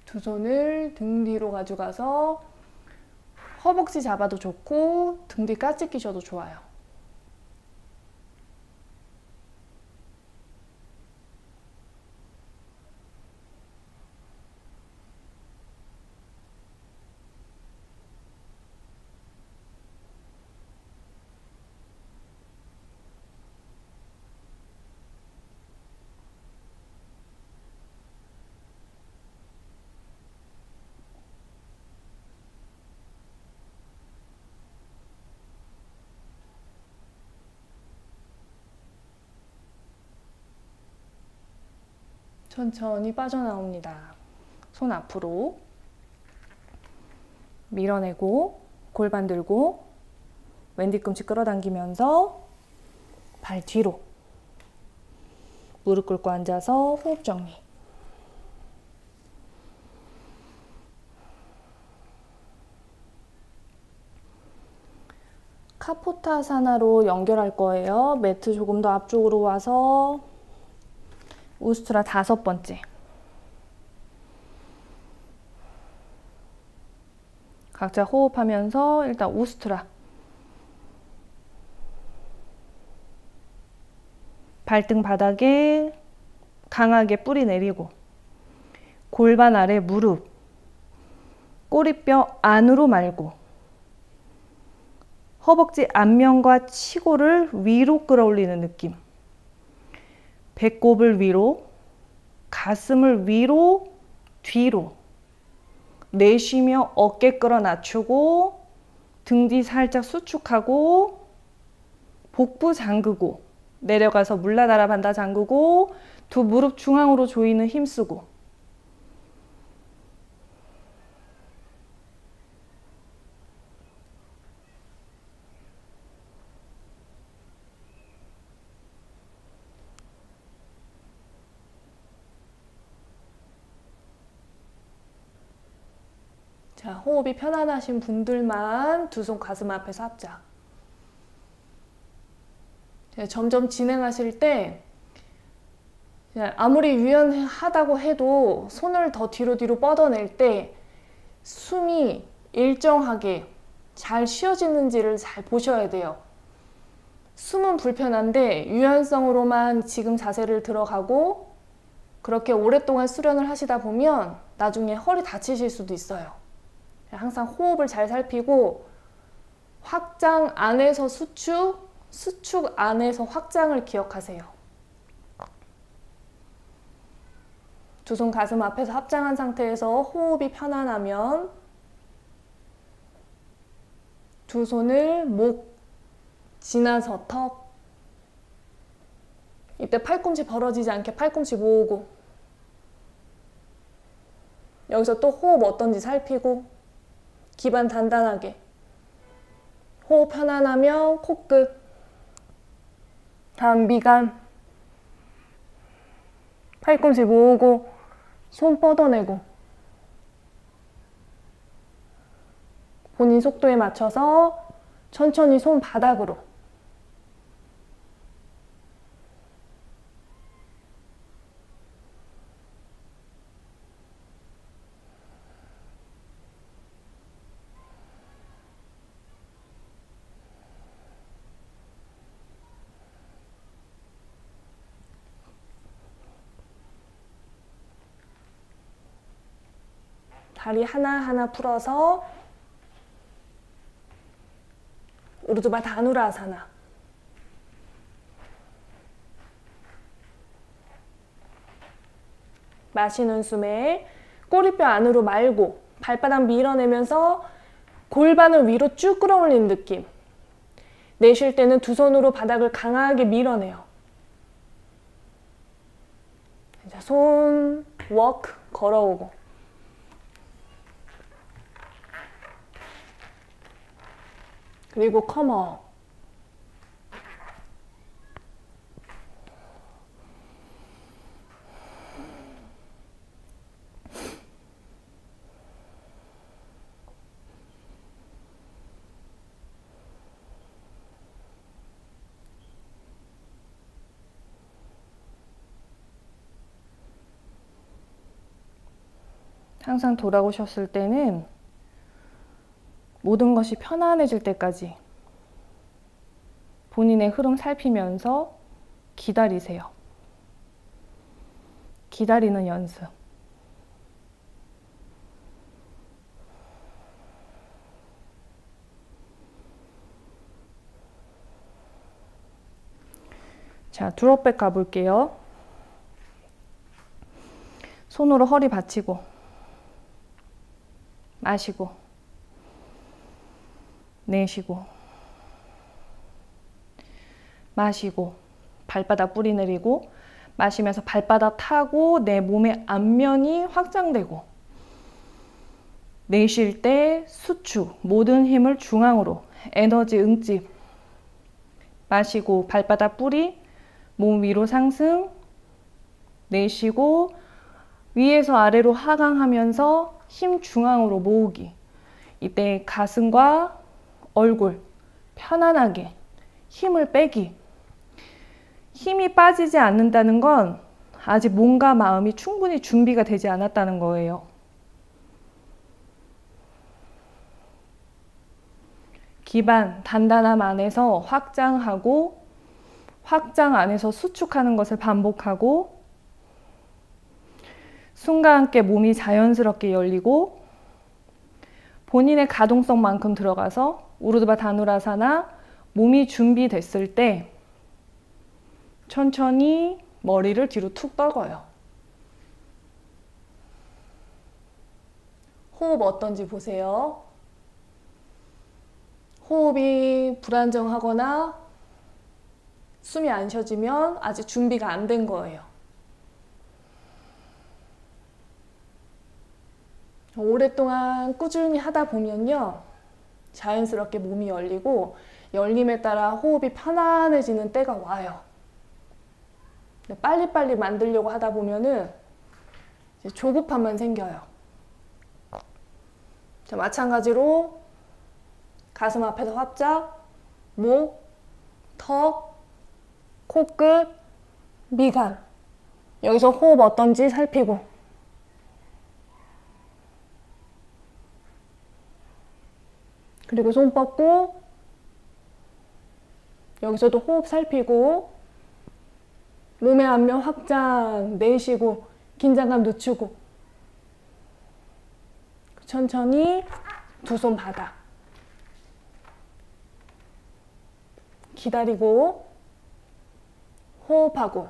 두 손을 등 뒤로 가져가서 허벅지 잡아도 좋고 등 뒤 까치 끼셔도 좋아요. 천천히 빠져나옵니다. 손 앞으로 밀어내고 골반 들고 왼 뒤꿈치 끌어당기면서 발 뒤로 무릎 꿇고 앉아서 호흡 정리. 카포타사나로 연결할 거예요. 매트 조금 더 앞쪽으로 와서 우스트라 5번째. 각자 호흡하면서 일단 우스트라. 발등 바닥에 강하게 뿌리 내리고 골반 아래 무릎, 꼬리뼈 안으로 말고 허벅지 앞면과 치고를 위로 끌어올리는 느낌. 배꼽을 위로, 가슴을 위로, 뒤로. 내쉬며 어깨 끌어 낮추고 등 뒤 살짝 수축하고 복부 잠그고 내려가서 물라다라 반다 잠그고 두 무릎 중앙으로 조이는 힘쓰고. 자, 호흡이 편안하신 분들만 두 손 가슴 앞에서 합작. 점점 진행하실 때 아무리 유연하다고 해도 손을 더 뒤로 뻗어낼 때 숨이 일정하게 잘 쉬어지는지를 잘 보셔야 돼요. 숨은 불편한데 유연성으로만 지금 자세를 들어가고 그렇게 오랫동안 수련을 하시다 보면 나중에 허리 다치실 수도 있어요. 항상 호흡을 잘 살피고 확장 안에서 수축, 수축 안에서 확장을 기억하세요. 두 손 가슴 앞에서 합장한 상태에서 호흡이 편안하면 두 손을 목 지나서 턱, 이때 팔꿈치 벌어지지 않게 팔꿈치 모으고 여기서 또 호흡 어떤지 살피고 기반 단단하게 호흡 편안하면 코끝, 다음 미간, 팔꿈치 모으고 손 뻗어내고 본인 속도에 맞춰서 천천히 손 바닥으로 다리 하나하나 풀어서 우르두바 다누라아사나. 마시는 숨에 꼬리뼈 안으로 말고 발바닥 밀어내면서 골반을 위로 쭉 끌어올리는 느낌. 내쉴 때는 두 손으로 바닥을 강하게 밀어내요. 자, 손 워크 걸어오고 그리고 컴업. 항상 돌아오셨을 때는 모든 것이 편안해질 때까지 본인의 흐름 살피면서 기다리세요. 기다리는 연습. 자, 드롭백 가볼게요. 손으로 허리 받치고 마시고 내쉬고 마시고 발바닥 뿌리 내리고 마시면서 발바닥 타고 내 몸의 앞면이 확장되고 내쉴 때 수축, 모든 힘을 중앙으로 에너지 응집. 마시고 발바닥 뿌리 몸 위로 상승. 내쉬고 위에서 아래로 하강하면서 힘 중앙으로 모으기. 이때 가슴과 얼굴 편안하게 힘을 빼기. 힘이 빠지지 않는다는 건 아직 몸과 마음이 충분히 준비가 되지 않았다는 거예요. 기반, 단단함 안에서 확장하고 확장 안에서 수축하는 것을 반복하고 숨과 함께 몸이 자연스럽게 열리고 본인의 가동성만큼 들어가서 우르두바 다누라사나 몸이 준비됐을 때 천천히 머리를 뒤로 툭 떨궈요. 호흡 어떤지 보세요. 호흡이 불안정하거나 숨이 안 쉬어지면 아직 준비가 안 된 거예요. 오랫동안 꾸준히 하다 보면요, 자연스럽게 몸이 열리고 열림에 따라 호흡이 편안해지는 때가 와요. 빨리빨리 만들려고 하다 보면은 이제 조급함만 생겨요. 자, 마찬가지로 가슴 앞에서 활짝, 목, 턱, 코끝, 미간. 여기서 호흡 어떤지 살피고, 그리고 손 뻗고, 여기서도 호흡 살피고, 몸의 안면 확장 내쉬고, 긴장감 늦추고, 천천히 두 손 바닥 기다리고 호흡하고,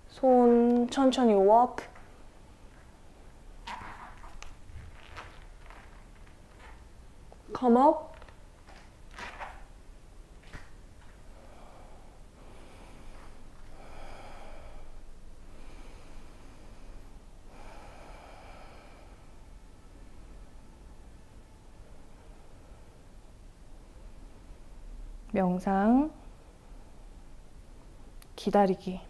손 천천히 walk, come up, 명상, 기다리기.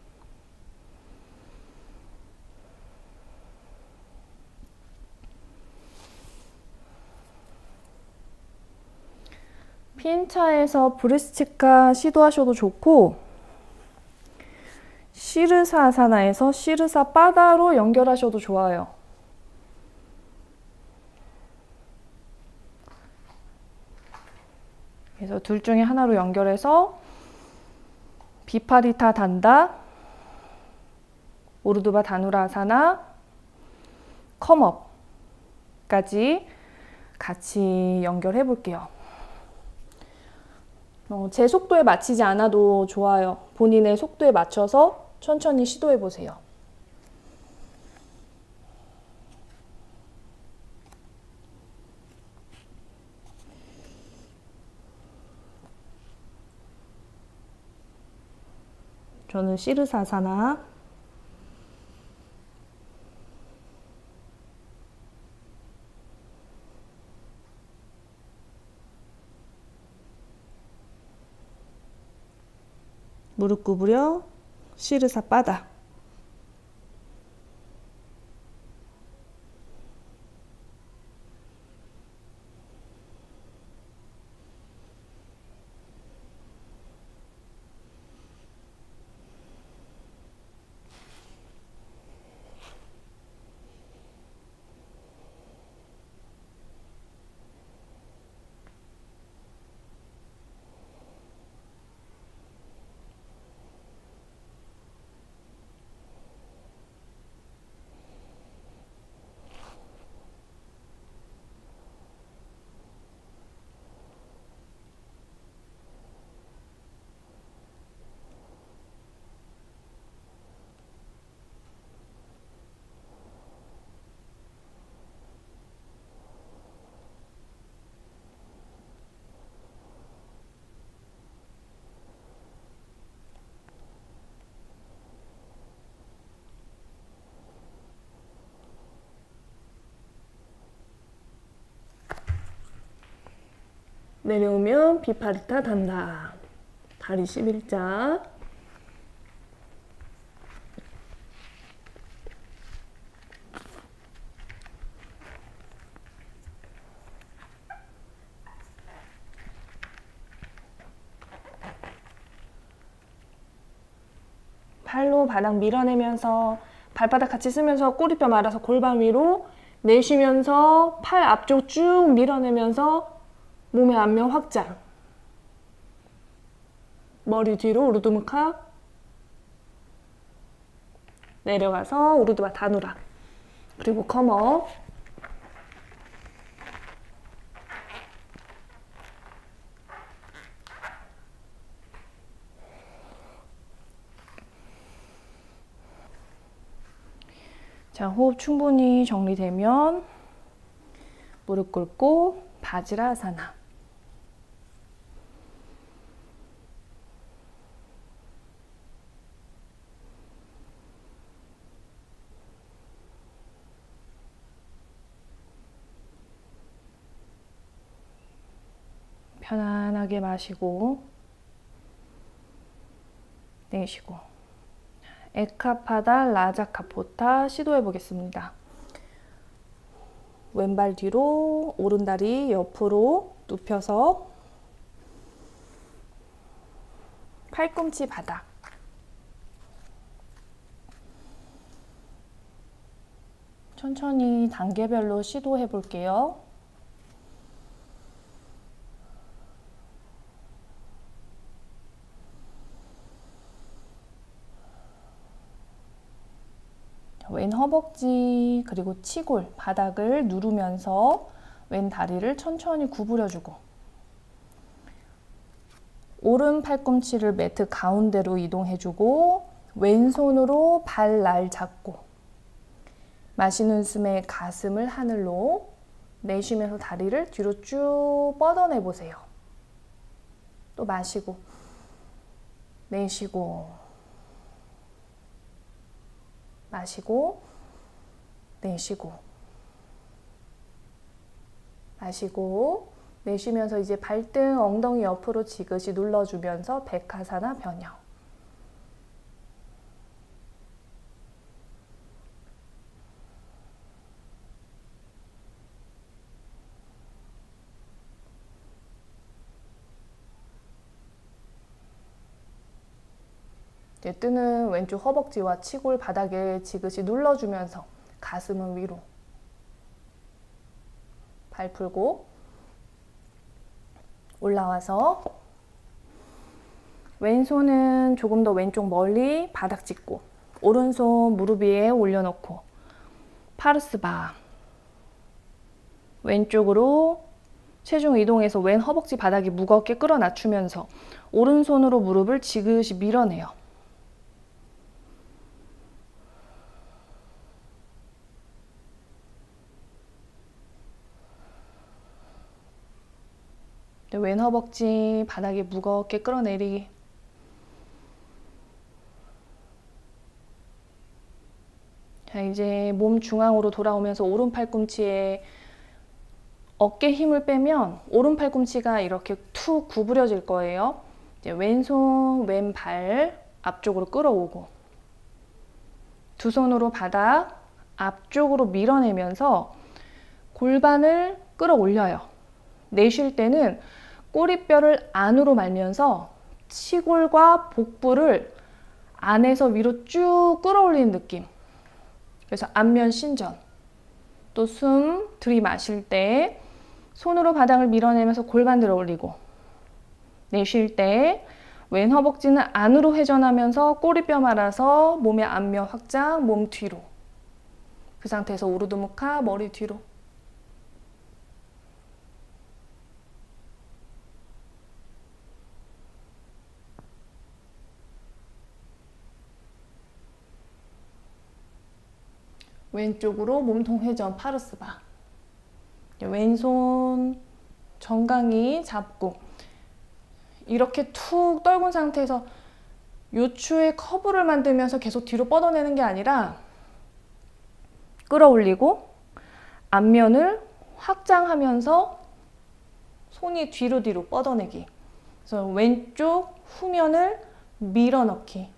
피인차에서 브레스치카 시도하셔도 좋고, 시르사 아사나에서 시르사 바다로 연결하셔도 좋아요. 그래서 둘 중에 하나로 연결해서 비파리타 단다, 우르두바 다누라아사나, 컴업까지 같이 연결해 볼게요. 제 속도에 맞추지 않아도 좋아요. 본인의 속도에 맞춰서 천천히 시도해 보세요. 저는 시르사사나, 무릎 구부려 시르사 바다. 내려오면 비파리타 단다. 다리 11자. 팔로 바닥 밀어내면서 발바닥 같이 쓰면서 꼬리뼈 말아서 골반 위로 내쉬면서 팔 앞쪽 쭉 밀어내면서 몸의 안면 확장. 머리 뒤로 우르두무카. 내려가서 우르두바 다누라. 그리고 컴업. 자, 호흡 충분히 정리되면 무릎 꿇고 바지라아사나. 편안하게 마시고 내쉬고. 에카파다 라자카포타 시도해 보겠습니다. 왼발 뒤로, 오른다리 옆으로 눕혀서 팔꿈치 바닥. 천천히 단계별로 시도해 볼게요. 왼 허벅지 그리고 치골, 바닥을 누르면서 왼 다리를 천천히 구부려주고 오른 팔꿈치를 매트 가운데로 이동해주고 왼손으로 발 날 잡고 마시는 숨에 가슴을 하늘로 내쉬면서 다리를 뒤로 쭉 뻗어내 보세요. 또 마시고 내쉬고 마시고 내쉬고 마시고 내쉬면서 이제 발등 엉덩이 옆으로 지그시 눌러주면서 백하사나 변형. 뜨는 왼쪽 허벅지와 치골 바닥에 지그시 눌러주면서 가슴은 위로. 발 풀고 올라와서 왼손은 조금 더 왼쪽 멀리 바닥 짚고 오른손 무릎 위에 올려놓고 파르스바 왼쪽으로 체중 이동해서 왼 허벅지 바닥이 무겁게 끌어 낮추면서 오른손으로 무릎을 지그시 밀어내요. 왼 허벅지 바닥에 무겁게 끌어내리기. 자, 이제 몸 중앙으로 돌아오면서 오른 팔꿈치에 어깨 힘을 빼면 오른 팔꿈치가 이렇게 툭 구부려질 거예요. 이제 왼손, 왼발 앞쪽으로 끌어오고 두 손으로 바닥 앞쪽으로 밀어내면서 골반을 끌어올려요. 내쉴 때는 꼬리뼈를 안으로 말면서 치골과 복부를 안에서 위로 쭉 끌어올리는 느낌. 그래서 안면 신전. 또 숨 들이마실 때 손으로 바닥을 밀어내면서 골반 들어 올리고 내쉴 때 왼 허벅지는 안으로 회전하면서 꼬리뼈 말아서 몸의 안면 확장, 몸 뒤로. 그 상태에서 오르드무카 머리 뒤로. 왼쪽으로 몸통 회전 파르스바. 왼손 정강이 잡고 이렇게 툭 떨군 상태에서 요추의 커브를 만들면서 계속 뒤로 뻗어내는 게 아니라 끌어올리고 앞면을 확장하면서 손이 뒤로 뻗어내기. 그래서 왼쪽 후면을 밀어넣기.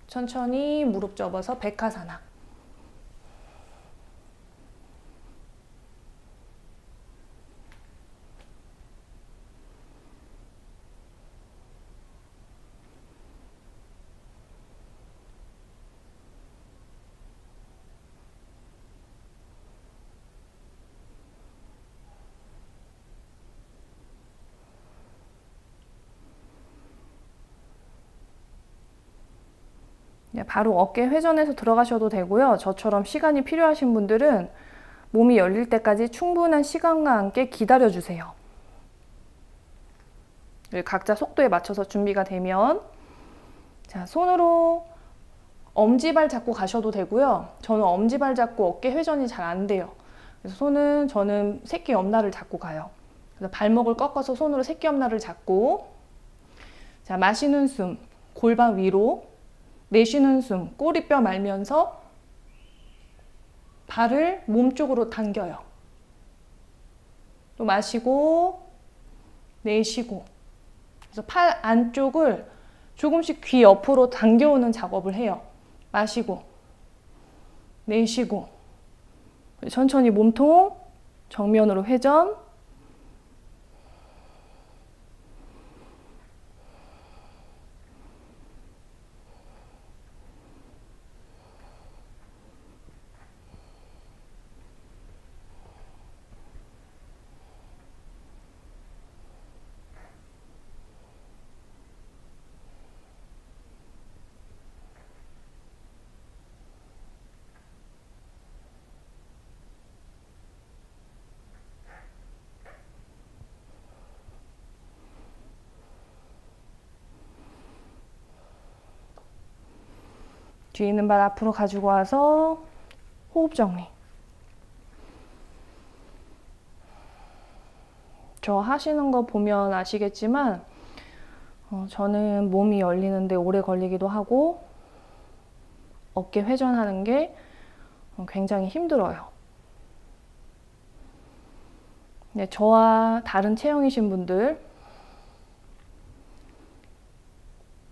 천천히 무릎 접어서 백하사나. 바로 어깨 회전해서 들어가셔도 되고요. 저처럼 시간이 필요하신 분들은 몸이 열릴 때까지 충분한 시간과 함께 기다려주세요. 각자 속도에 맞춰서 준비가 되면 자, 손으로 엄지발 잡고 가셔도 되고요. 저는 엄지발 잡고 어깨 회전이 잘 안 돼요. 그래서 저는 새끼 엄나를 잡고 가요. 그래서 발목을 꺾어서 손으로 새끼 엄나를 잡고 자, 마시는 숨 골반 위로 내쉬는 숨 꼬리뼈 말면서 발을 몸쪽으로 당겨요. 또 마시고 내쉬고. 그래서 팔 안쪽을 조금씩 귀 옆으로 당겨오는 작업을 해요. 마시고 내쉬고. 천천히 몸통 정면으로 회전. 뒤에 있는 발 앞으로 가지고 와서 호흡 정리. 저 하시는 거 보면 아시겠지만 저는 몸이 열리는데 오래 걸리기도 하고 어깨 회전하는 게 굉장히 힘들어요. 네, 저와 다른 체형이신 분들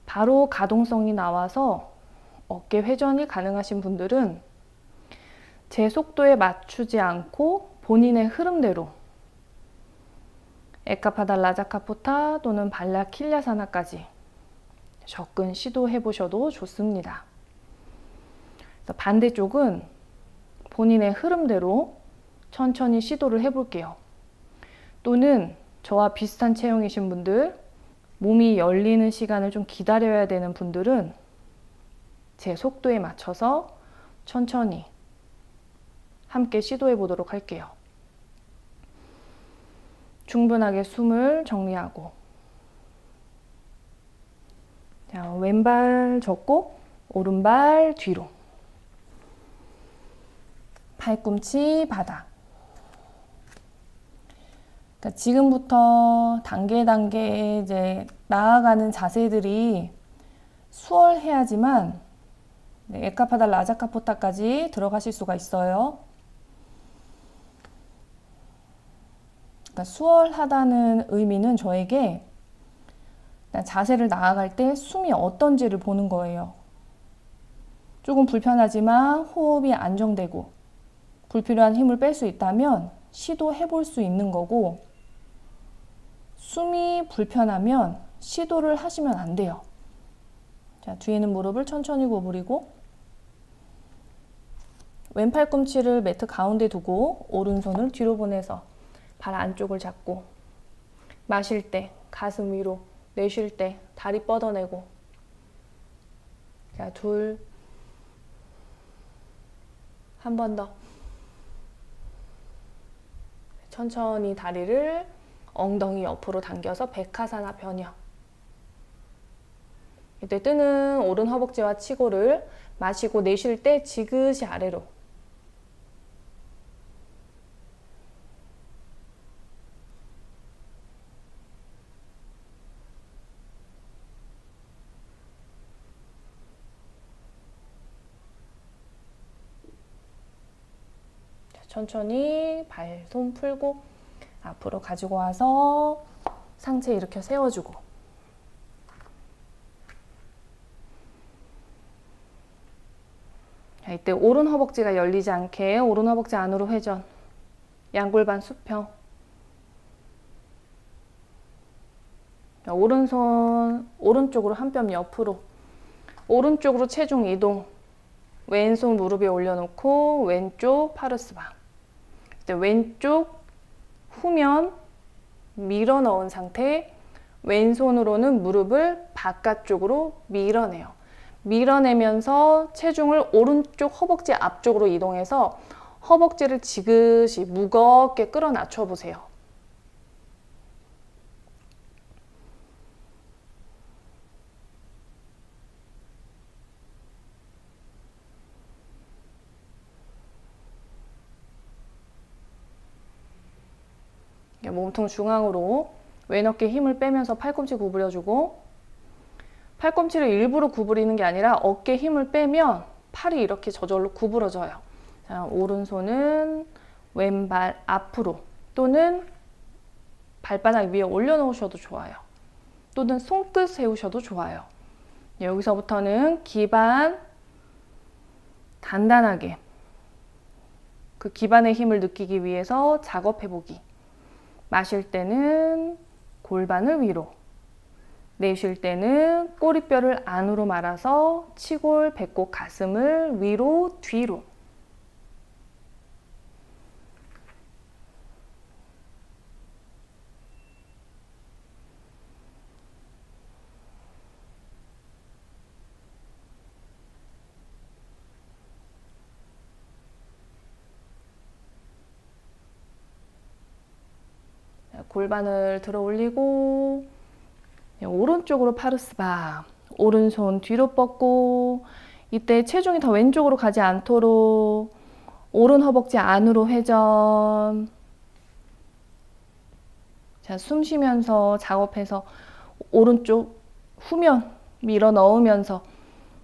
바로 가동성이 나와서 어깨 회전이 가능하신 분들은 제 속도에 맞추지 않고 본인의 흐름대로 에카파다 라자카포타 또는 발라킬야사나까지 접근 시도해 보셔도 좋습니다. 반대쪽은 본인의 흐름대로 천천히 시도를 해볼게요. 또는 저와 비슷한 체형이신 분들, 몸이 열리는 시간을 좀 기다려야 되는 분들은 제 속도에 맞춰서 천천히 함께 시도해 보도록 할게요. 충분하게 숨을 정리하고, 자, 왼발 접고 오른발 뒤로, 팔꿈치 바닥. 그러니까 지금부터 단계 이제 나아가는 자세들이 수월해야지만 에카파다 라자카포타까지 들어가실 수가 있어요. 그러니까 수월하다는 의미는 저에게 자세를 나아갈 때 숨이 어떤지를 보는 거예요. 조금 불편하지만 호흡이 안정되고 불필요한 힘을 뺄 수 있다면 시도해 볼 수 있는 거고, 숨이 불편하면 시도를 하시면 안 돼요. 자, 뒤에는 무릎을 천천히 구부리고 왼팔 꿈치를 매트 가운데 두고 오른손을 뒤로 보내서 발 안쪽을 잡고, 마실 때 가슴 위로, 내쉴 때 다리 뻗어내고. 자, 둘, 한 번 더. 천천히 다리를 엉덩이 옆으로 당겨서 백하사나 변형. 이때 뜨는 오른 허벅지와 치고를 마시고 내쉴 때 지그시 아래로. 천천히 발, 손 풀고 앞으로 가지고 와서 상체 일으켜 세워주고, 자, 이때 오른 허벅지가 열리지 않게 오른 허벅지 안으로 회전, 양골반 수평. 자, 오른손 오른쪽으로 한 뼘 옆으로, 오른쪽으로 체중 이동, 왼손 무릎 위에 올려놓고 왼쪽 파르스바. 왼쪽 후면 밀어 넣은 상태, 왼손으로는 무릎을 바깥쪽으로 밀어내요. 밀어내면서 체중을 오른쪽 허벅지 앞쪽으로 이동해서 허벅지를 지그시 무겁게 끌어 낮춰 보세요. 몸통 중앙으로 왼 어깨 힘을 빼면서 팔꿈치 구부려주고, 팔꿈치를 일부러 구부리는 게 아니라 어깨 힘을 빼면 팔이 이렇게 저절로 구부러져요. 자, 오른손은 왼발 앞으로 또는 발바닥 위에 올려놓으셔도 좋아요. 또는 손끝 세우셔도 좋아요. 여기서부터는 기반 단단하게 그 기반의 힘을 느끼기 위해서 작업해보기. 마실 때는 골반을 위로, 내쉴 때는 꼬리뼈를 안으로 말아서 치골, 배꼽, 가슴을 위로, 뒤로. 골반을 들어 올리고 오른쪽으로 파르스바, 오른손 뒤로 뻗고 이때 체중이 더 왼쪽으로 가지 않도록 오른 허벅지 안으로 회전. 자, 숨 쉬면서 작업해서 오른쪽 후면 밀어 넣으면서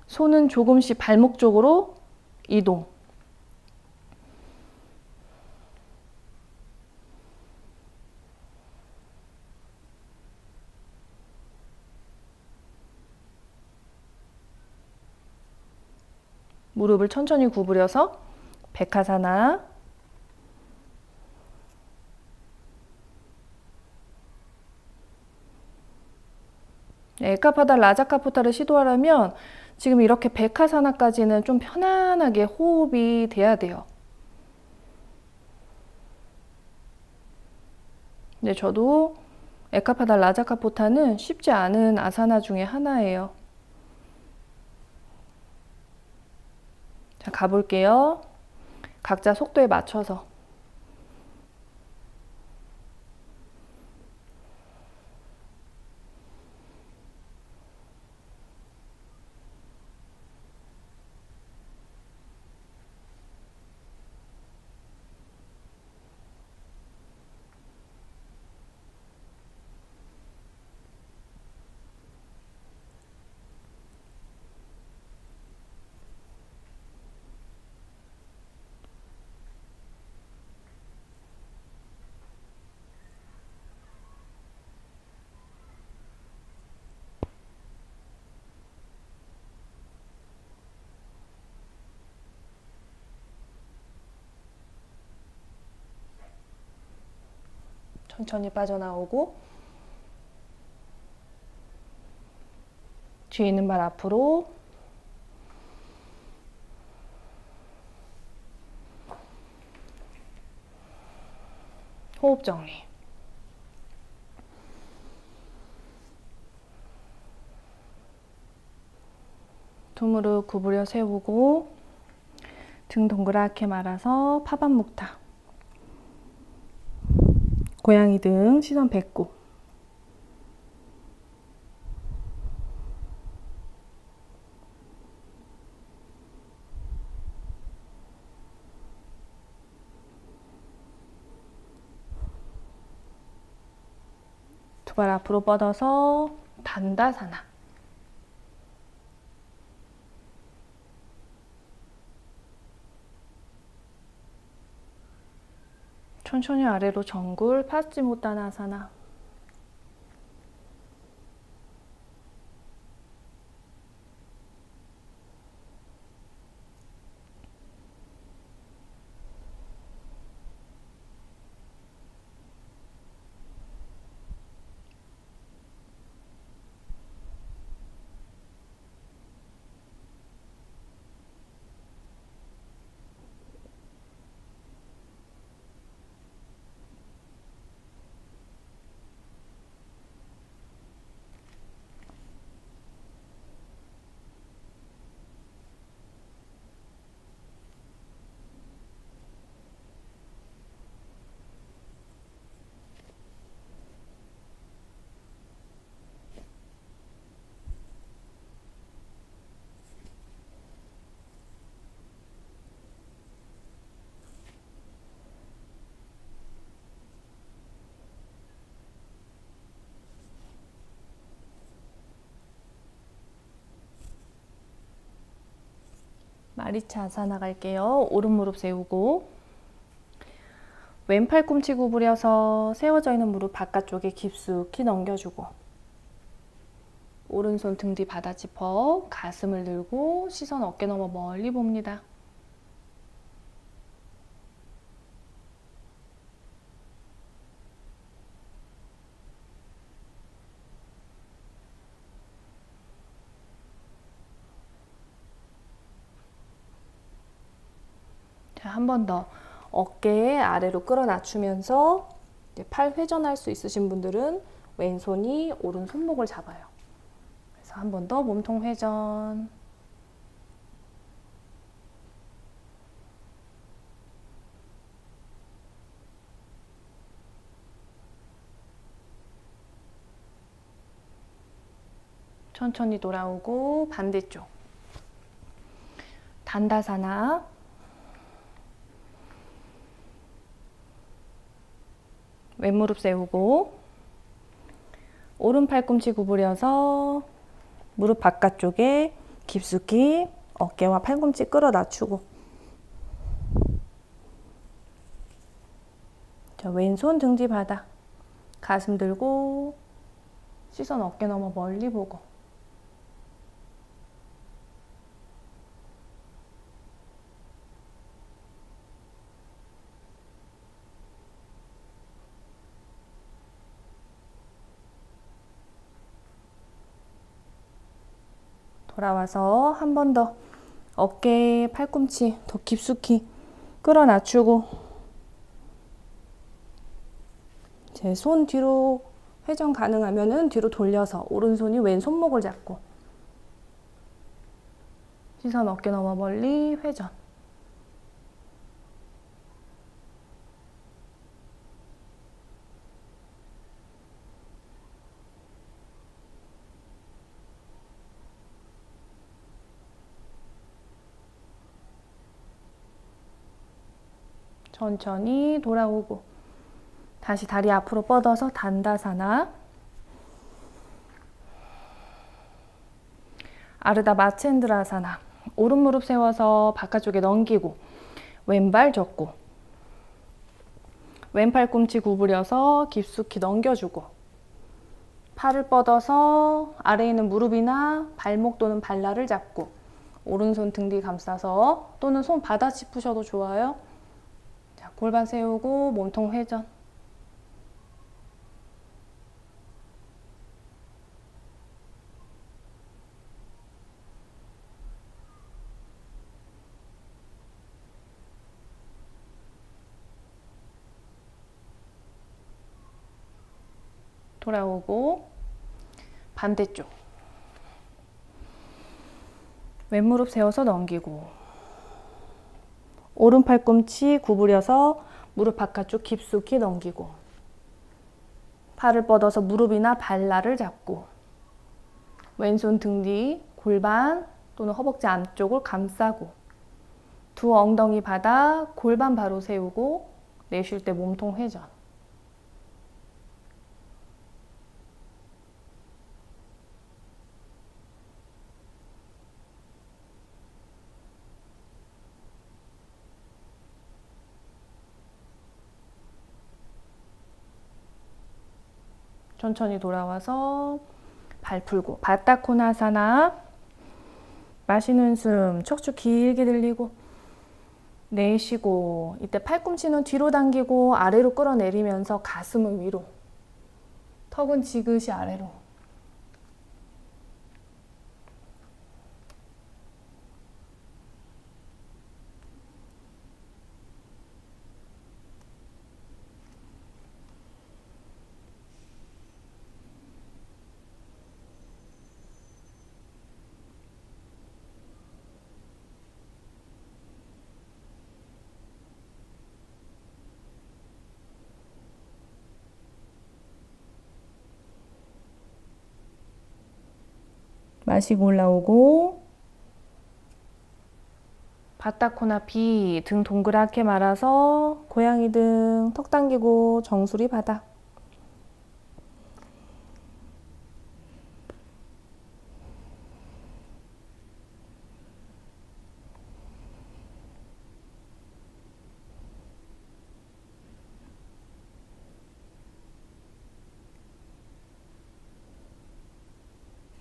손은 조금씩 발목 쪽으로 이동. 무릎을 천천히 구부려서 백하사나. 에카파다 라자카포타를 시도하려면 지금 이렇게 백하사나까지는 좀 편안하게 호흡이 돼야 돼요. 근데 저도 에카파다 라자카포타는 쉽지 않은 아사나 중에 하나예요. 자, 가볼게요. 각자 속도에 맞춰서. 천천히 빠져나오고 뒤에 있는 발 앞으로. 호흡 정리. 두 무릎 구부려 세우고 등 동그랗게 말아서 파반묵타. 고양이 등 시선 배꼽. 두 발 앞으로 뻗어서 단다사나. 천천히 아래로 정굴 파스치모타나사나. 마리차 아사나 갈게요. 오른 무릎 세우고 왼 팔꿈치 구부려서 세워져 있는 무릎 바깥쪽에 깊숙이 넘겨주고 오른손 등 뒤 바다 짚어 가슴을 들고 시선 어깨 너머 멀리 봅니다. 자, 한 번 더 어깨 아래로 끌어 낮추면서 이제 팔 회전할 수 있으신 분들은 왼손이 오른 손목을 잡아요. 그래서 한 번 더 몸통 회전. 천천히 돌아오고 반대쪽. 단다사나. 왼무릎 세우고 오른 팔꿈치 구부려서 무릎 바깥쪽에 깊숙이 어깨와 팔꿈치 끌어 낮추고 자, 왼손 등 뒤 바닥 가슴 들고 시선 어깨 너머 멀리 보고 돌아와서 한 번 더 어깨 팔꿈치 더 깊숙이 끌어 낮추고 제 손 뒤로 회전 가능하면은 뒤로 돌려서 오른손이 왼 손목을 잡고 시선 어깨 너머 멀리 회전. 천천히 돌아오고 다시 다리 앞으로 뻗어서 단다사나. 아르다 마첸드라사나. 오른 무릎 세워서 바깥쪽에 넘기고 왼발 접고 왼 팔꿈치 구부려서 깊숙이 넘겨주고 팔을 뻗어서 아래에 있는 무릎이나 발목 또는 발날을 잡고 오른손 등 뒤 감싸서 또는 손 받아 짚으셔도 좋아요. 자, 골반 세우고 몸통 회전. 돌아오고 반대쪽 왼무릎 세워서 넘기고 오른 팔꿈치 구부려서 무릎 바깥쪽 깊숙이 넘기고 팔을 뻗어서 무릎이나 발날을 잡고 왼손 등 뒤 골반 또는 허벅지 안쪽을 감싸고 두 엉덩이 바닥 골반 바로 세우고 내쉴 때 몸통 회전. 천천히 돌아와서 발 풀고 바타코나사나. 마시는 숨 척추 길게 들리고 내쉬고 이때 팔꿈치는 뒤로 당기고 아래로 끌어내리면서 가슴을 위로 턱은 지그시 아래로. 마시고 올라오고 바타코나 비 등 동그랗게 말아서 고양이 등 턱 당기고 정수리 바닥.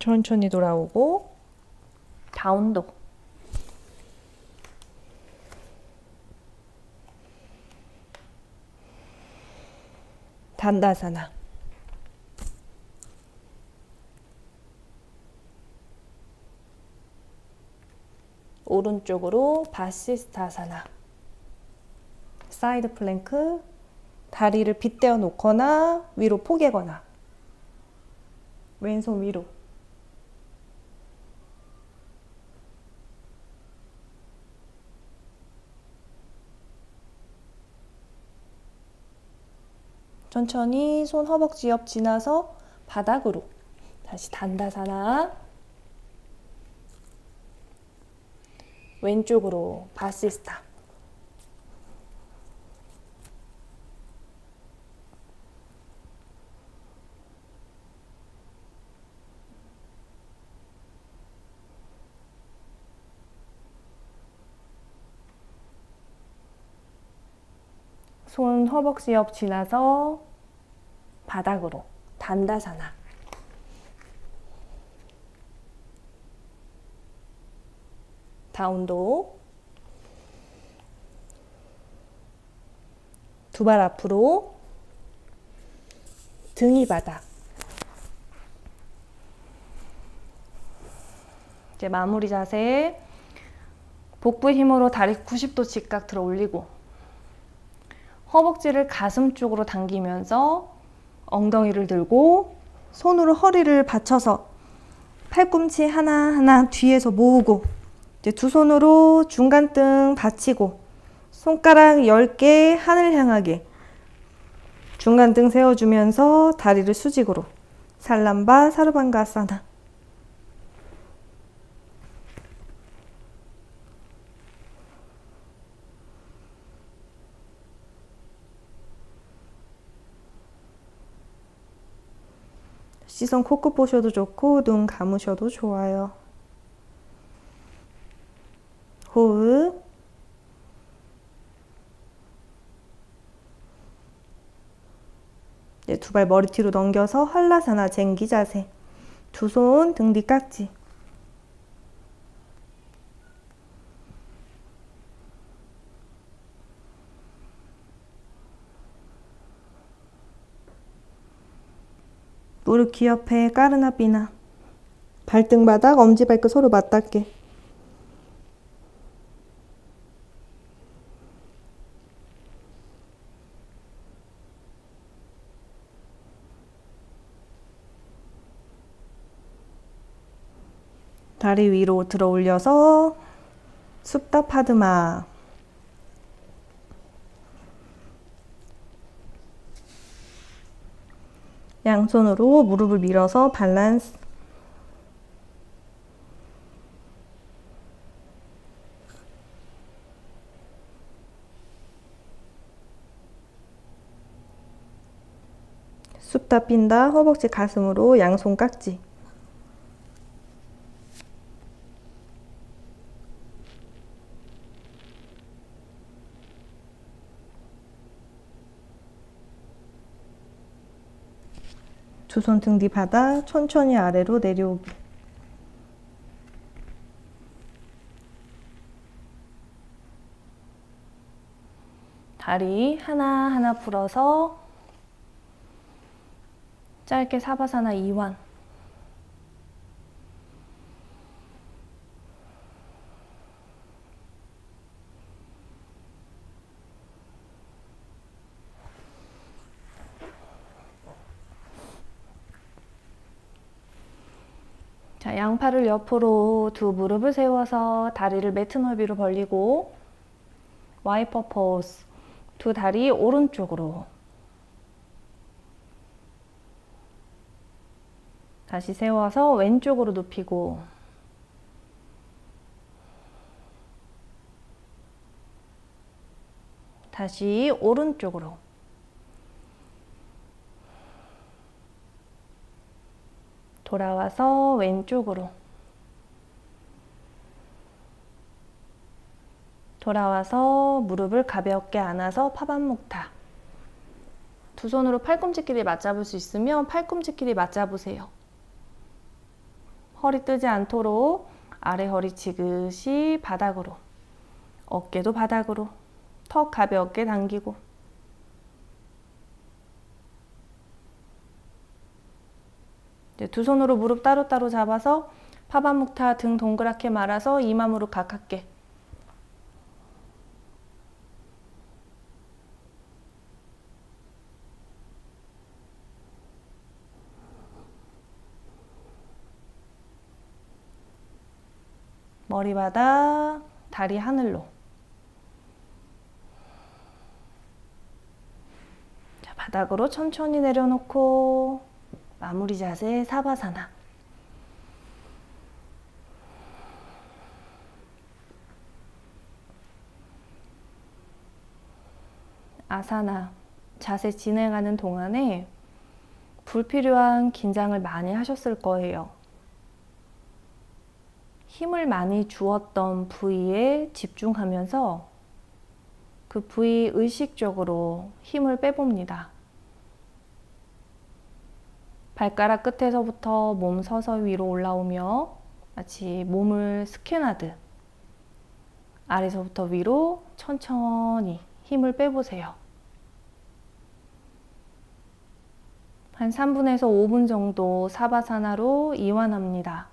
천천히 돌아오고 다운도. 단다사나. 오른쪽으로 바시스타사나. 사이드 플랭크. 다리를 빗대어 놓거나 위로 포개거나. 왼손 위로. 천천히 손 허벅지 옆 지나서 바닥으로. 다시 단다사나. 왼쪽으로 바시스타. 손 허벅지 옆 지나서 바닥으로. 단다사나. 다운도. 두 발 앞으로. 등이 바닥. 이제 마무리 자세. 복부 힘으로 다리 90도 직각 들어 올리고 허벅지를 가슴 쪽으로 당기면서 엉덩이를 들고 손으로 허리를 받쳐서 팔꿈치 하나하나 뒤에서 모으고 이제 두 손으로 중간등 받치고 손가락 10개 하늘 향하게 중간등 세워주면서 다리를 수직으로. 살람바 사르방가아사나. 시선 코끝 보셔도 좋고 눈 감으셔도 좋아요. 호흡. 네, 두 발 머리 뒤로 넘겨서 한라사나 쟁기 자세. 두 손 등 뒤 깍지. 무릎 귀 옆에 까르나 삐나. 발등 바닥 엄지발끝 서로 맞닿게. 다리 위로 들어 올려서 supta padma. 양손으로 무릎을 밀어서 밸런스. supta 핀다. 허벅지 가슴으로 양손 깍지. 두 손 등 뒤 바닥 천천히 아래로 내려오기. 다리 하나하나 풀어서 짧게 사바사나 이완. 자, 양팔을 옆으로 두 무릎을 세워서 다리를 매트 넓이로 벌리고 와이퍼 포즈. 두 다리 오른쪽으로. 다시 세워서 왼쪽으로 눕히고 다시 오른쪽으로. 돌아와서 왼쪽으로. 돌아와서 무릎을 가볍게 안아서 파반묵타. 두 손으로 팔꿈치끼리 맞잡을 수 있으면 팔꿈치끼리 맞잡으세요. 허리 뜨지 않도록 아래 허리 지그시 바닥으로, 어깨도 바닥으로, 턱 가볍게 당기고, 이제 두 손으로 무릎 따로따로 잡아서 파반묵타 등 동그랗게 말아서 이마 무릎 가깝게. 머리바닥, 다리 하늘로. 자, 바닥으로 천천히 내려놓고 마무리 자세 사바사나. 아사나 자세 진행하는 동안에 불필요한 긴장을 많이 하셨을 거예요. 힘을 많이 주었던 부위에 집중하면서 그 부위 의식적으로 힘을 빼봅니다. 발가락 끝에서부터 몸 서서 위로 올라오며 마치 몸을 스캔하듯 아래서부터 위로 천천히 힘을 빼보세요. 한 3분에서 5분 정도 사바사나로 이완합니다.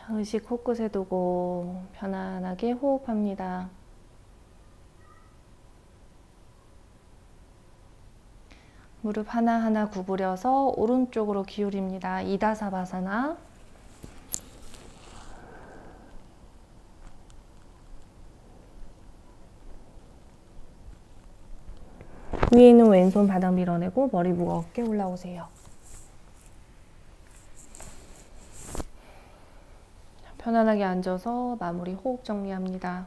의식 코끝에 두고 편안하게 호흡합니다. 무릎 하나하나 구부려서 오른쪽으로 기울입니다. 이다사바사나. 위에 있는 왼손 바닥 밀어내고 머리 무겁게 올라오세요. 편안하게 앉아서 마무리 호흡 정리합니다.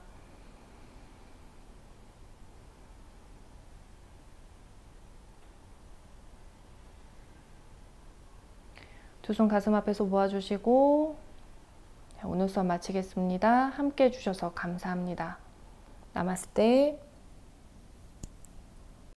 두 손 가슴 앞에서 모아주시고 오늘 수업 마치겠습니다. 함께 해주셔서 감사합니다. 나마스테.